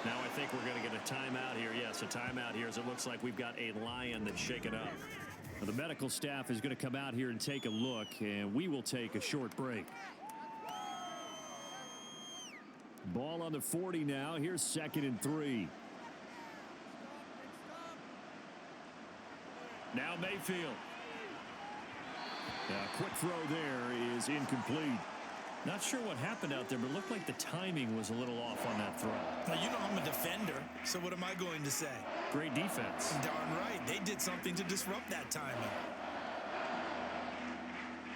Now I think we're going to get a timeout here. Yes, a timeout here as it looks like we've got a Lion that's shaken up. The medical staff is going to come out here and take a look, and we will take a short break. Ball on the 40 now. Here's 2nd and 3. Now Mayfield. A quick throw there is incomplete. Not sure what happened out there, but it looked like the timing was a little off on that throw. Now, you know I'm a defender, so what am I going to say? Great defense. Darn right. They did something to disrupt that timing.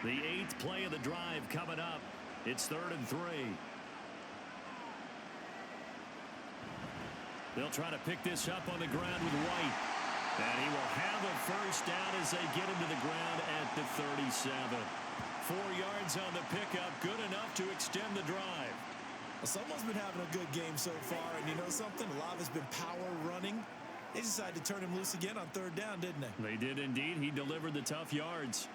The 8th play of the drive coming up. It's 3rd and 3. They'll try to pick this up on the ground with White. And he will have a first down as they get him to the ground at the 37. 4 yards on the pickup, good enough to extend the drive. Well, someone's been having a good game so far, and you know something? A lot of it's been power running. They decided to turn him loose again on 3rd down, didn't they? They did indeed. He delivered the tough yards.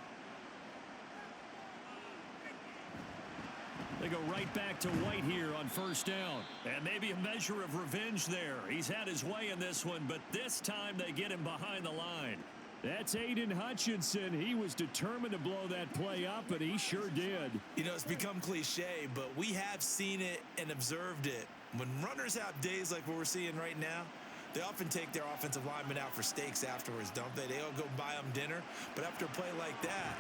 They go right back to White here on 1st down. And maybe a measure of revenge there. He's had his way in this one, but this time they get him behind the line. That's Aiden Hutchinson. He was determined to blow that play up, and he sure did. You know, it's become cliche, but we have seen it and observed it. When runners have days like what we're seeing right now, they often take their offensive linemen out for steaks afterwards, don't they? They all go buy them dinner. But after a play like that,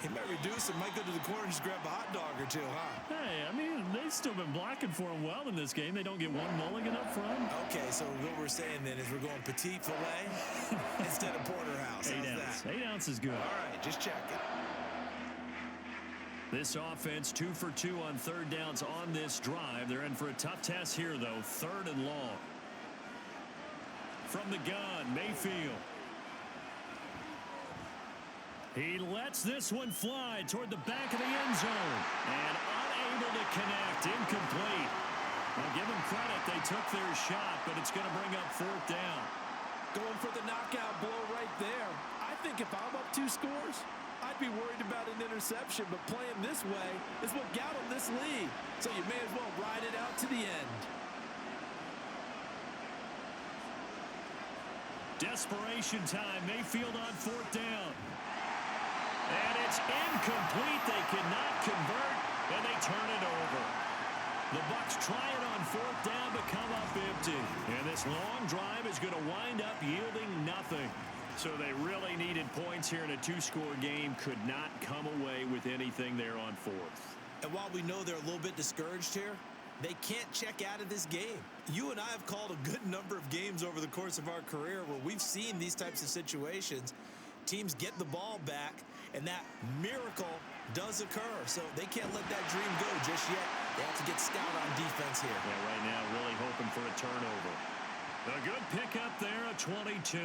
he might reduce it, might go to the corner and just grab a hot dog or two, huh? Hey, I mean, they've still been blocking for him well in this game. They don't get one mulligan up front. Okay, so what we're saying then is we're going petite filet instead of porterhouse. 8 ounce. That? 8 ounce is good. All right, just checking. This offense 2 for 2 on 3rd downs on this drive. They're in for a tough test here, though. 3rd and long. From the gun, Mayfield. He lets this one fly toward the back of the end zone. And unable to connect. Incomplete. I'll give them credit. They took their shot, but it's going to bring up 4th down. Going for the knockout blow right there. I think if I'm up 2 scores, I'd be worried about an interception, but playing this way is what got them this lead. So you may as well ride it out to the end. Desperation time. Mayfield on 4th down. And it's incomplete. They cannot convert, and they turn it over. The Bucs try it on 4th down, but come up empty. And this long drive is going to wind up yielding nothing. So they really needed points here in a 2-score game. Could not come away with anything there on 4th. And while we know they're a little bit discouraged here, they can't check out of this game. You and I have called a good number of games over the course of our career where we've seen these types of situations. Teams get the ball back, and that miracle does occur. So they can't let that dream go just yet. They have to get stout on defense here. Yeah, right now really hoping for a turnover. A good pickup there, a 22.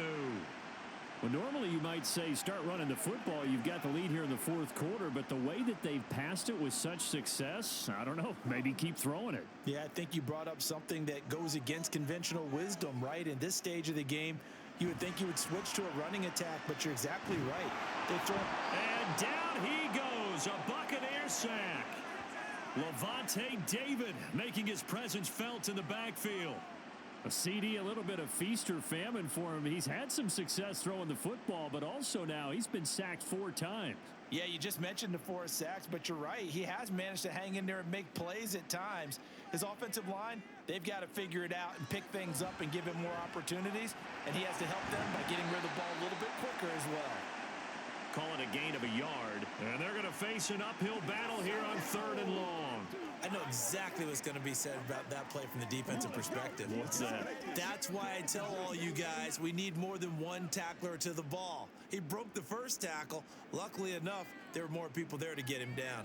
Well, normally you might say start running the football. You've got the lead here in the 4th quarter, but the way that they've passed it with such success, I don't know, maybe keep throwing it. Yeah, I think you brought up something that goes against conventional wisdom, right? In this stage of the game, you would think you would switch to a running attack, but you're exactly right. And down he goes, a Buccaneer sack. Levante David making his presence felt in the backfield. A CD, a little bit of feast or famine for him. He's had some success throwing the football, but also now he's been sacked 4 times. Yeah, you just mentioned the 4 sacks, but you're right. He has managed to hang in there and make plays at times. His offensive line, they've got to figure it out and pick things up and give him more opportunities, and he has to help them by getting rid of the ball a little bit quicker as well. Call it a gain of a yard, and they're going to face an uphill battle here on 3rd and long. I know exactly what's going to be said about that play from the defensive perspective. What's that? That's why I tell all you guys we need more than one tackler to the ball. He broke the first tackle. Luckily enough, there were more people there to get him down.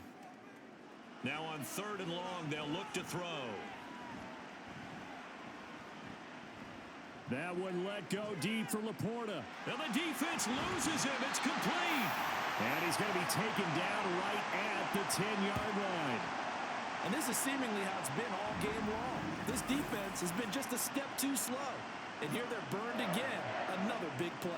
Now on 3rd and long, they'll look to throw. That one let go deep for Laporta. And the defense loses him. It's complete. And he's going to be taken down right at the 10-yard line. And this is seemingly how it's been all game long. This defense has been just a step too slow. And here they're burned again. Another big play.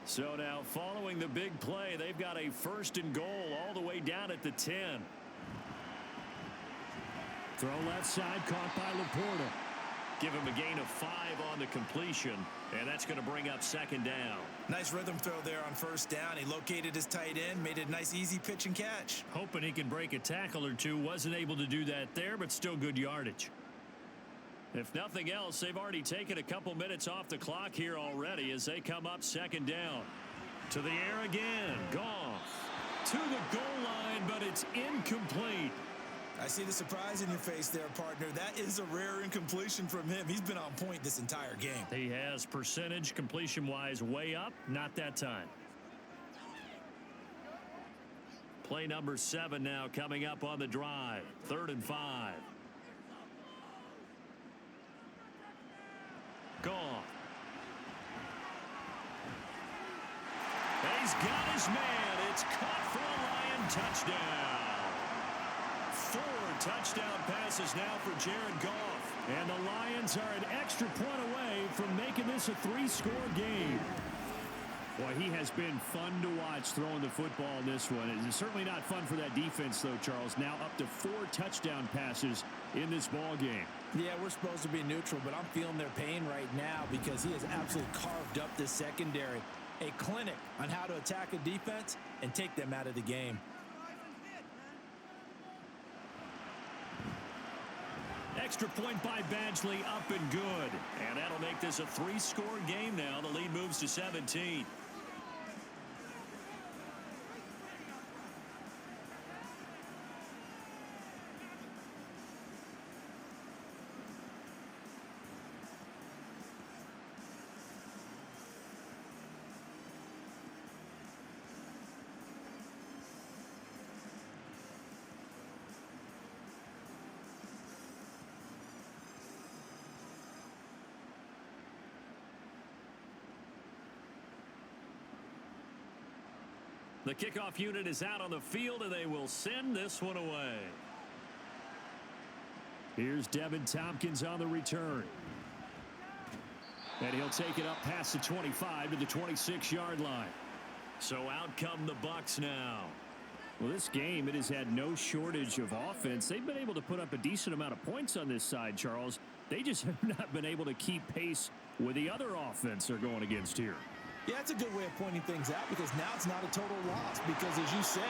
So now following the big play, they've got a 1st and goal all the way down at the 10. Throw left side, caught by Laporta. Give him a gain of 5 on the completion, and that's going to bring up 2nd down. Nice rhythm throw there on 1st down. He located his tight end, made it a nice easy pitch and catch. Hoping he can break a tackle or two. Wasn't able to do that there, but still good yardage. If nothing else, they've already taken a couple minutes off the clock here already as they come up 2nd down. To the air again. Goff to the goal line, but it's incomplete. I see the surprise in your face there, partner. That is a rare incompletion from him. He's been on point this entire game. He has percentage completion-wise way up. Not that time. Play number 7 now coming up on the drive. 3rd and 5. Gone. He's got his man. It's caught for a Lion touchdown. 4 touchdown passes now for Jared Goff. And the Lions are an extra point away from making this a 3-score game. Boy, he has been fun to watch throwing the football in this one. It's certainly not fun for that defense, though, Charles. Now up to 4 touchdown passes in this ball game. Yeah, we're supposed to be neutral, but I'm feeling their pain right now because he has absolutely carved up this secondary. A clinic on how to attack a defense and take them out of the game. Extra point by Badgley, up and good. And that'll make this a 3-score game now. The lead moves to 17. The kickoff unit is out on the field, and they will send this one away. Here's Devin Tompkins on the return. And he'll take it up past the 25 to the 26-yard line. So out come the Bucs now. Well, this game, it has had no shortage of offense. They've been able to put up a decent amount of points on this side, Charles. They just have not been able to keep pace with the other offense they're going against here. Yeah, it's a good way of pointing things out because now it's not a total loss because, as you said,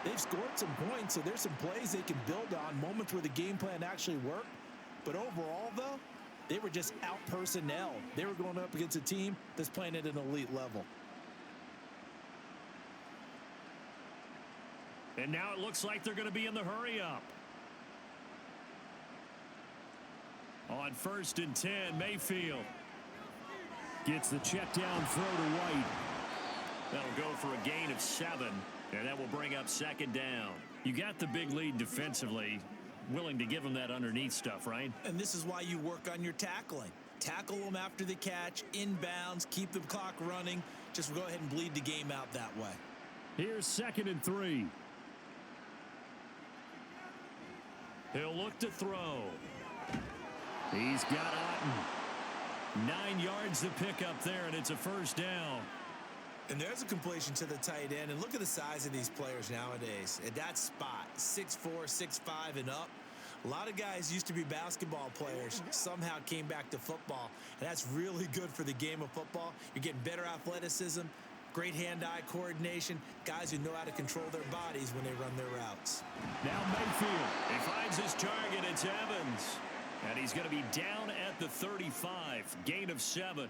they've scored some points, so there's some plays they can build on, moments where the game plan actually worked. But overall, though, they were just out-personnel. They were going up against a team that's playing at an elite level. And now it looks like they're going to be in the hurry-up. On 1st and 10, Mayfield. Gets the check down throw to White. That'll go for a gain of 7, and that will bring up 2nd down. You got the big lead defensively, willing to give them that underneath stuff, right? And this is why you work on your tackling. Tackle them after the catch, inbounds, keep the clock running. Just go ahead and bleed the game out that way. Here's 2nd and 3. He'll look to throw. He's got Otten. 9 yards to pick up there, and it's a 1st down. And there's a completion to the tight end. And look at the size of these players nowadays. At that spot, 6'4", 6'5", and up. A lot of guys used to be basketball players, somehow came back to football. And that's really good for the game of football. You're getting better athleticism, great hand-eye coordination, guys who know how to control their bodies when they run their routes. Now Mayfield. He finds his target. It's Evans. And he's going to be down at the 35. Gain of 7.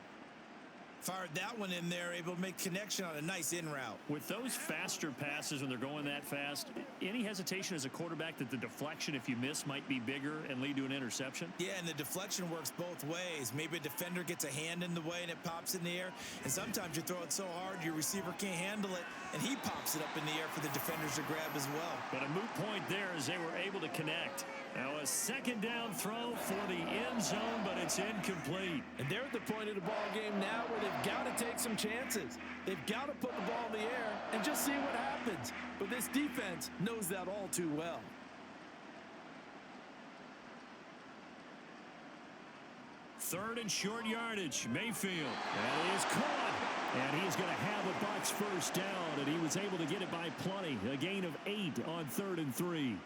Fired that one in there, able to make connection on a nice in route. With those faster passes when they're going that fast, any hesitation as a quarterback that the deflection, if you miss, might be bigger and lead to an interception? Yeah, and the deflection works both ways. Maybe a defender gets a hand in the way and it pops in the air. And sometimes you throw it so hard your receiver can't handle it, and he pops it up in the air for the defenders to grab as well. But a moot point there as they were able to connect. Now a 2nd down throw for the end zone, but it's incomplete. And they're at the point of the ball game now where they've got to take some chances. They've got to put the ball in the air and just see what happens. But this defense knows that all too well. Third and short yardage. Mayfield. That is caught. And he's going to have a Bucs 1st down, and he was able to get it by plenty. A gain of 8 on 3rd and 3.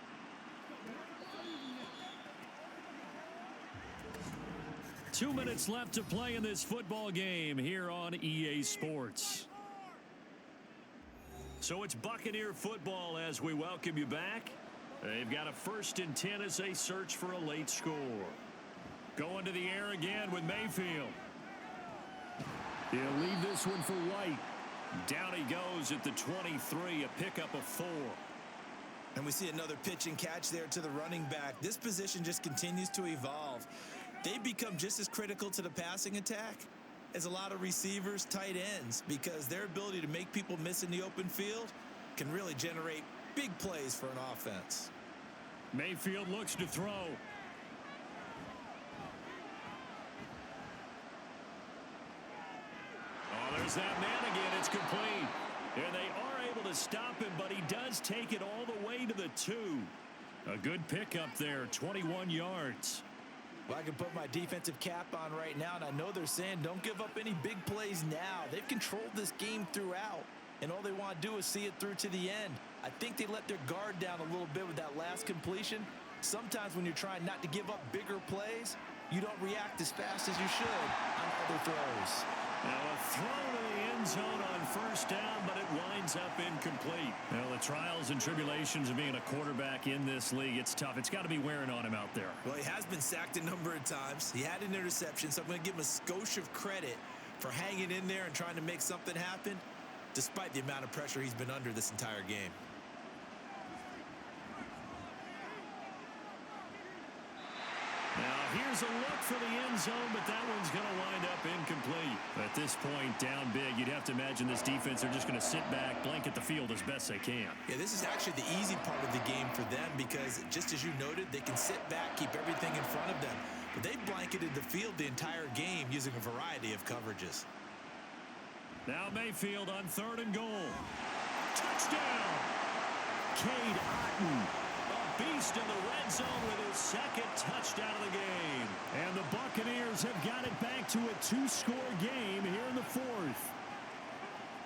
Two minutes left to play in this football game here on EA Sports. So it's Buccaneer football as we welcome you back. They've got a 1st and 10 as they search for a late score. Going to the air again with Mayfield. He'll leave this one for White. Down he goes at the 23, a pickup of 4. And we see another pitch and catch there to the running back. This position just continues to evolve. They become just as critical to the passing attack as a lot of receivers, tight ends, because their ability to make people miss in the open field can really generate big plays for an offense. Mayfield looks to throw. Oh, there's that man again. It's complete. And they are able to stop him, but he does take it all the way to the 2. A good pickup there, 21 yards. Well, I can put my defensive cap on right now, and I know they're saying don't give up any big plays now. They've controlled this game throughout, and all they want to do is see it through to the end. I think they let their guard down a little bit with that last completion. Sometimes when you're trying not to give up bigger plays, you don't react as fast as you should on other throws. Now a throw to the end zone on first down, but it winds up incomplete. Well, the trials and tribulations of being a quarterback in this league, it's tough. It's got to be wearing on him out there. Well, he has been sacked a number of times. He had an interception, so I'm going to give him a skosh of credit for hanging in there and trying to make something happen, despite the amount of pressure he's been under this entire game. Now, here's a look for the end zone, but that one's going to wind up incomplete. At this point, down big, you'd have to imagine this defense, they're just going to sit back, blanket the field as best they can. Yeah, this is actually the easy part of the game for them because, just as you noted, they can sit back, keep everything in front of them. But they blanketed the field the entire game using a variety of coverages. Now Mayfield on 3rd and goal. Touchdown! Cade Otton. Beast in the red zone with his 2nd touchdown of the game. And the Buccaneers have got it back to a 2-score game here in the 4th.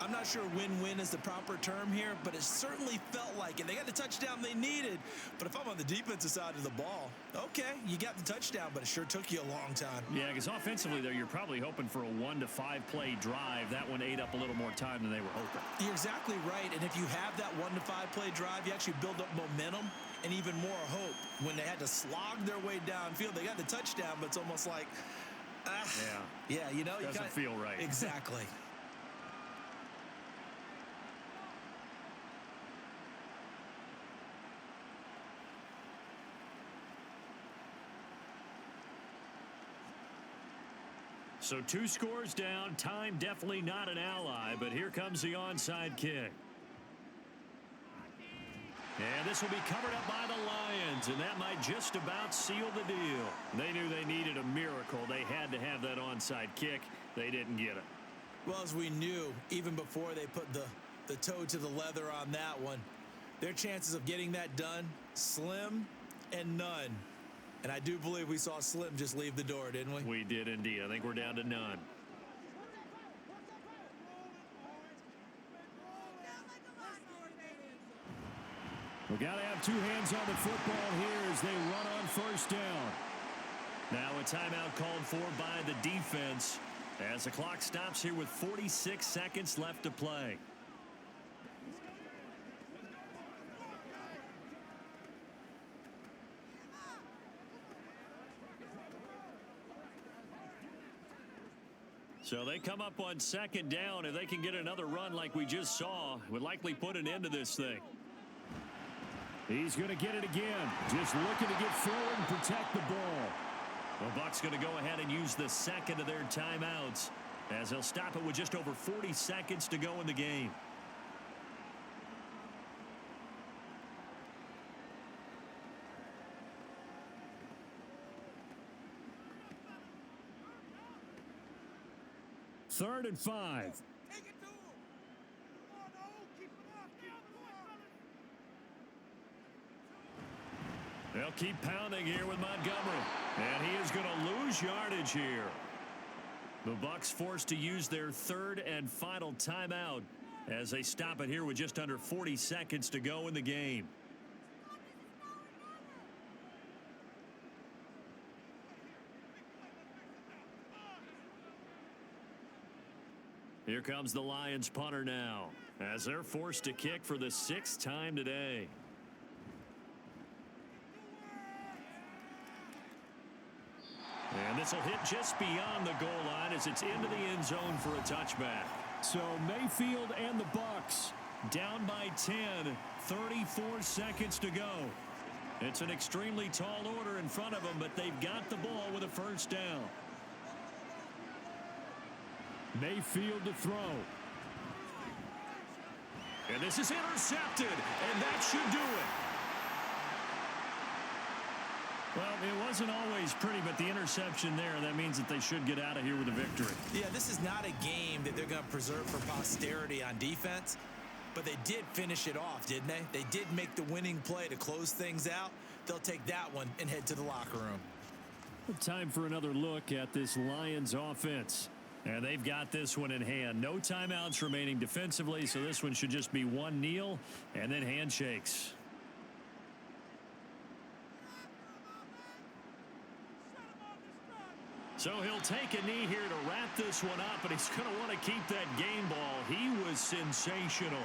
I'm not sure win-win is the proper term here, but it certainly felt like it. They got the touchdown they needed, but if I'm on the defensive side of the ball, okay, you got the touchdown, but it sure took you a long time. Yeah, because offensively there, you're probably hoping for a 1 to 5 play drive. That one ate up a little more time than they were hoping. You're exactly right, and if you have that 1 to 5 play drive, you actually build up momentum and even more hope. When they had to slog their way downfield, they got the touchdown, but it's almost like, yeah, you know, doesn't feel right. Exactly. So 2 scores down, time definitely not an ally, but here comes the onside kick. And this will be covered up by the Lions, and that might just about seal the deal. They knew they needed a miracle. They had to have that onside kick. They didn't get it. Well, as we knew, even before they put the toe to the leather on that one, their chances of getting that done, slim and none. And I do believe we saw Slim just leave the door, didn't we? We did indeed. I think we're down to none. We've got to have 2 hands on the football here as they run on first down. Now a timeout called for by the defense as the clock stops here with 46 seconds left to play. So they come up on 2nd down. If they can get another run like we just saw, would likely put an end to this thing. He's going to get it again. Just looking to get forward and protect the ball. The Bucs going to go ahead and use the 2nd of their timeouts as they'll stop it with just over 40 seconds to go in the game. Third and 5. They'll keep pounding here with Montgomery. And he is going to lose yardage here. The Bucs forced to use their 3rd and final timeout as they stop it here with just under 40 seconds to go in the game. Here comes the Lions punter now as they're forced to kick for the 6th time today. And this will hit just beyond the goal line as it's into the end zone for a touchback. So Mayfield and the Bucs Down by 10, 34 seconds to go. It's an extremely tall order in front of them, but they've got the ball with a first down. Mayfield to throw. And this is intercepted, and that should do it. Well, it wasn't always pretty, but the interception there, that means that they should get out of here with a victory. Yeah, this is not a game that they're going to preserve for posterity on defense, but they did finish it off, didn't they? They did make the winning play to close things out. They'll take that one and head to the locker room. Time for another look at this Lions offense. And they've got this one in hand. No timeouts remaining defensively, so this one should just be one kneel and then handshakes. So he'll take a knee here to wrap this one up, and he's going to want to keep that game ball. He was sensational.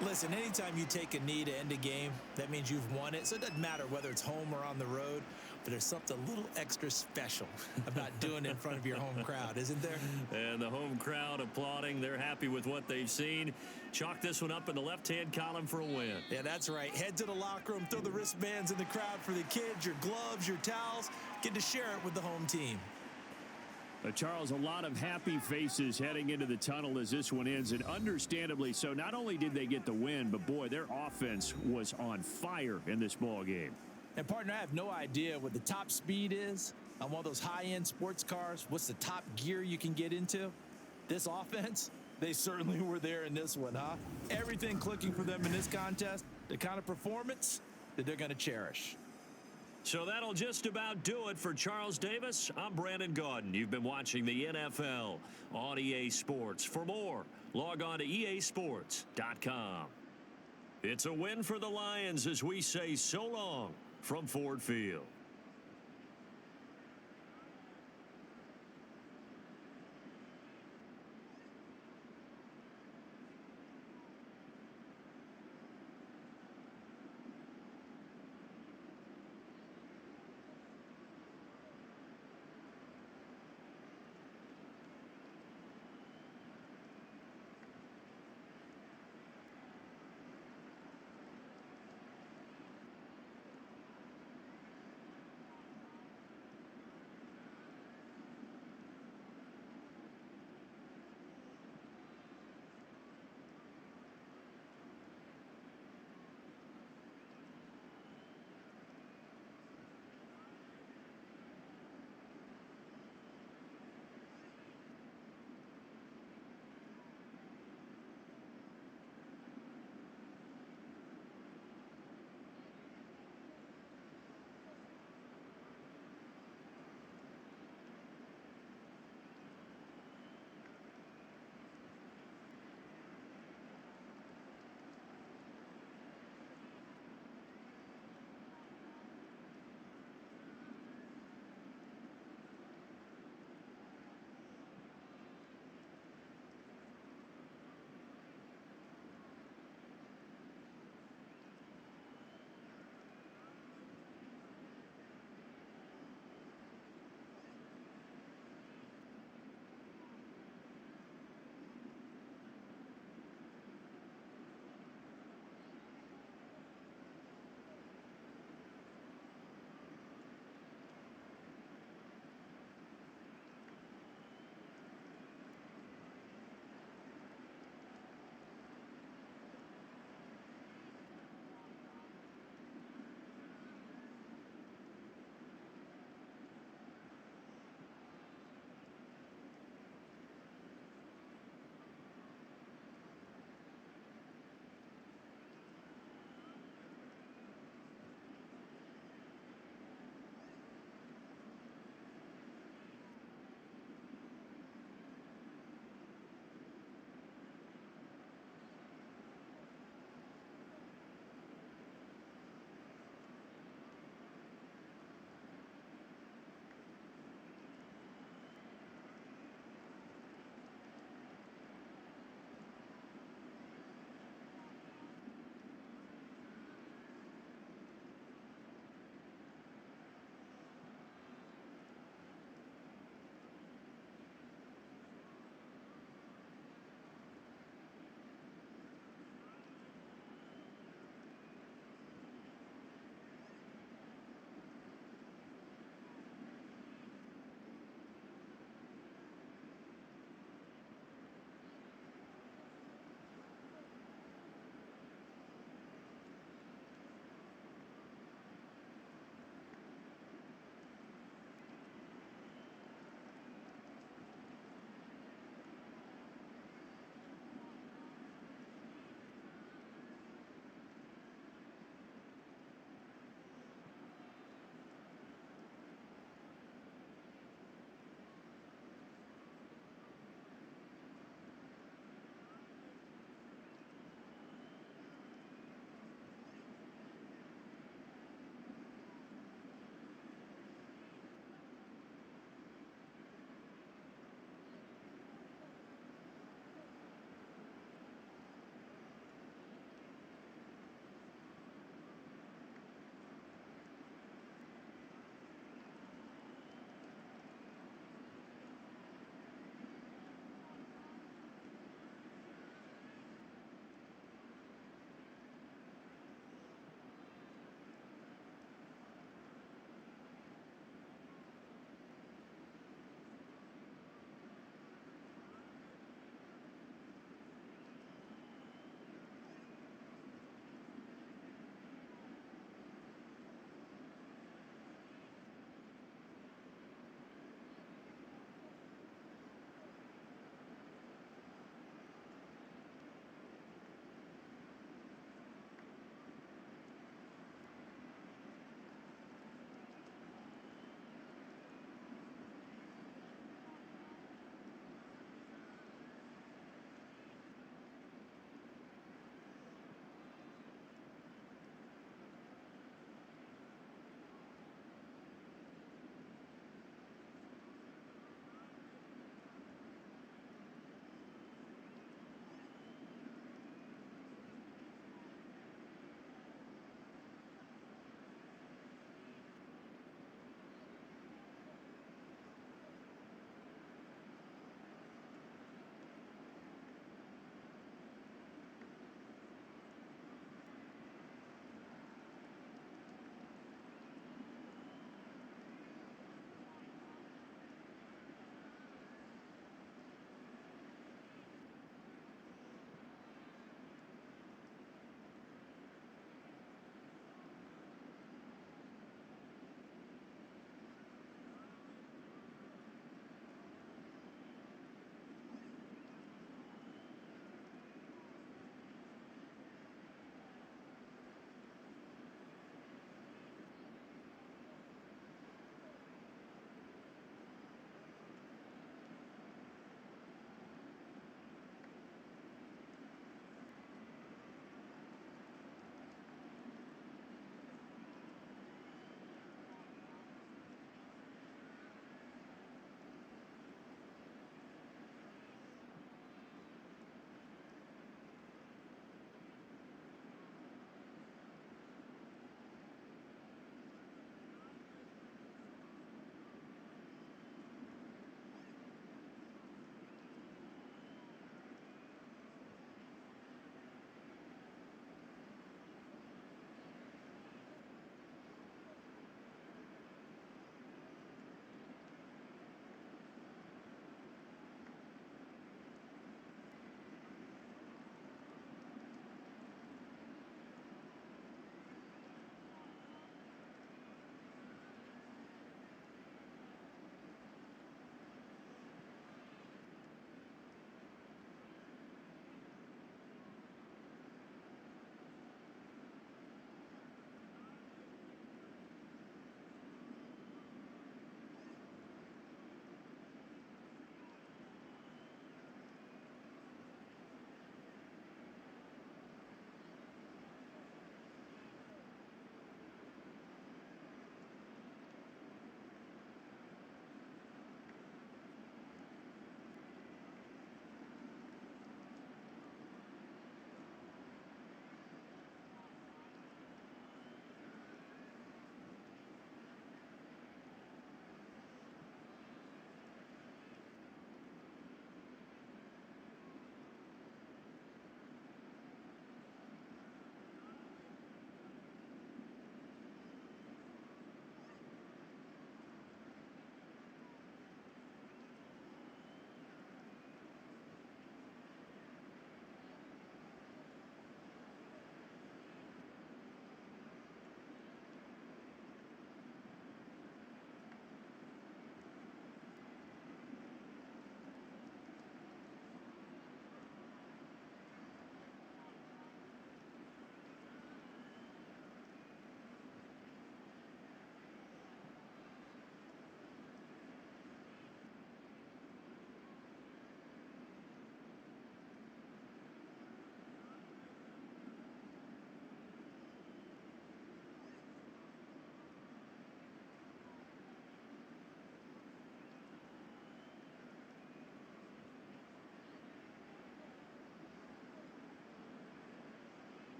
Listen, anytime you take a knee to end a game, that means you've won it. So it doesn't matter whether it's home or on the road, but there's something a little extra special about doing it in front of your home crowd, isn't there? And the home crowd applauding. They're happy with what they've seen. Chalk this one up in the left-hand column for a win. Yeah, that's right. Head to the locker room, throw the wristbands in the crowd for the kids, your gloves, your towels. Get to share it with the home team. Charles, a lot of happy faces heading into the tunnel as this one ends, and understandably so. Not only did they get the win, but boy, their offense was on fire in this ball game. And partner, I have no idea what the top speed is on one of those high-end sports cars. What's the top gear you can get into? This offense, they certainly were there in this one, huh? Everything clicking for them in this contest, the kind of performance that they're going to cherish. So that'll just about do it for Charles Davis. I'm Brandon Gaudin. You've been watching the NFL on EA Sports. For more, log on to easports.com. It's a win for the Lions as we say so long from Ford Field.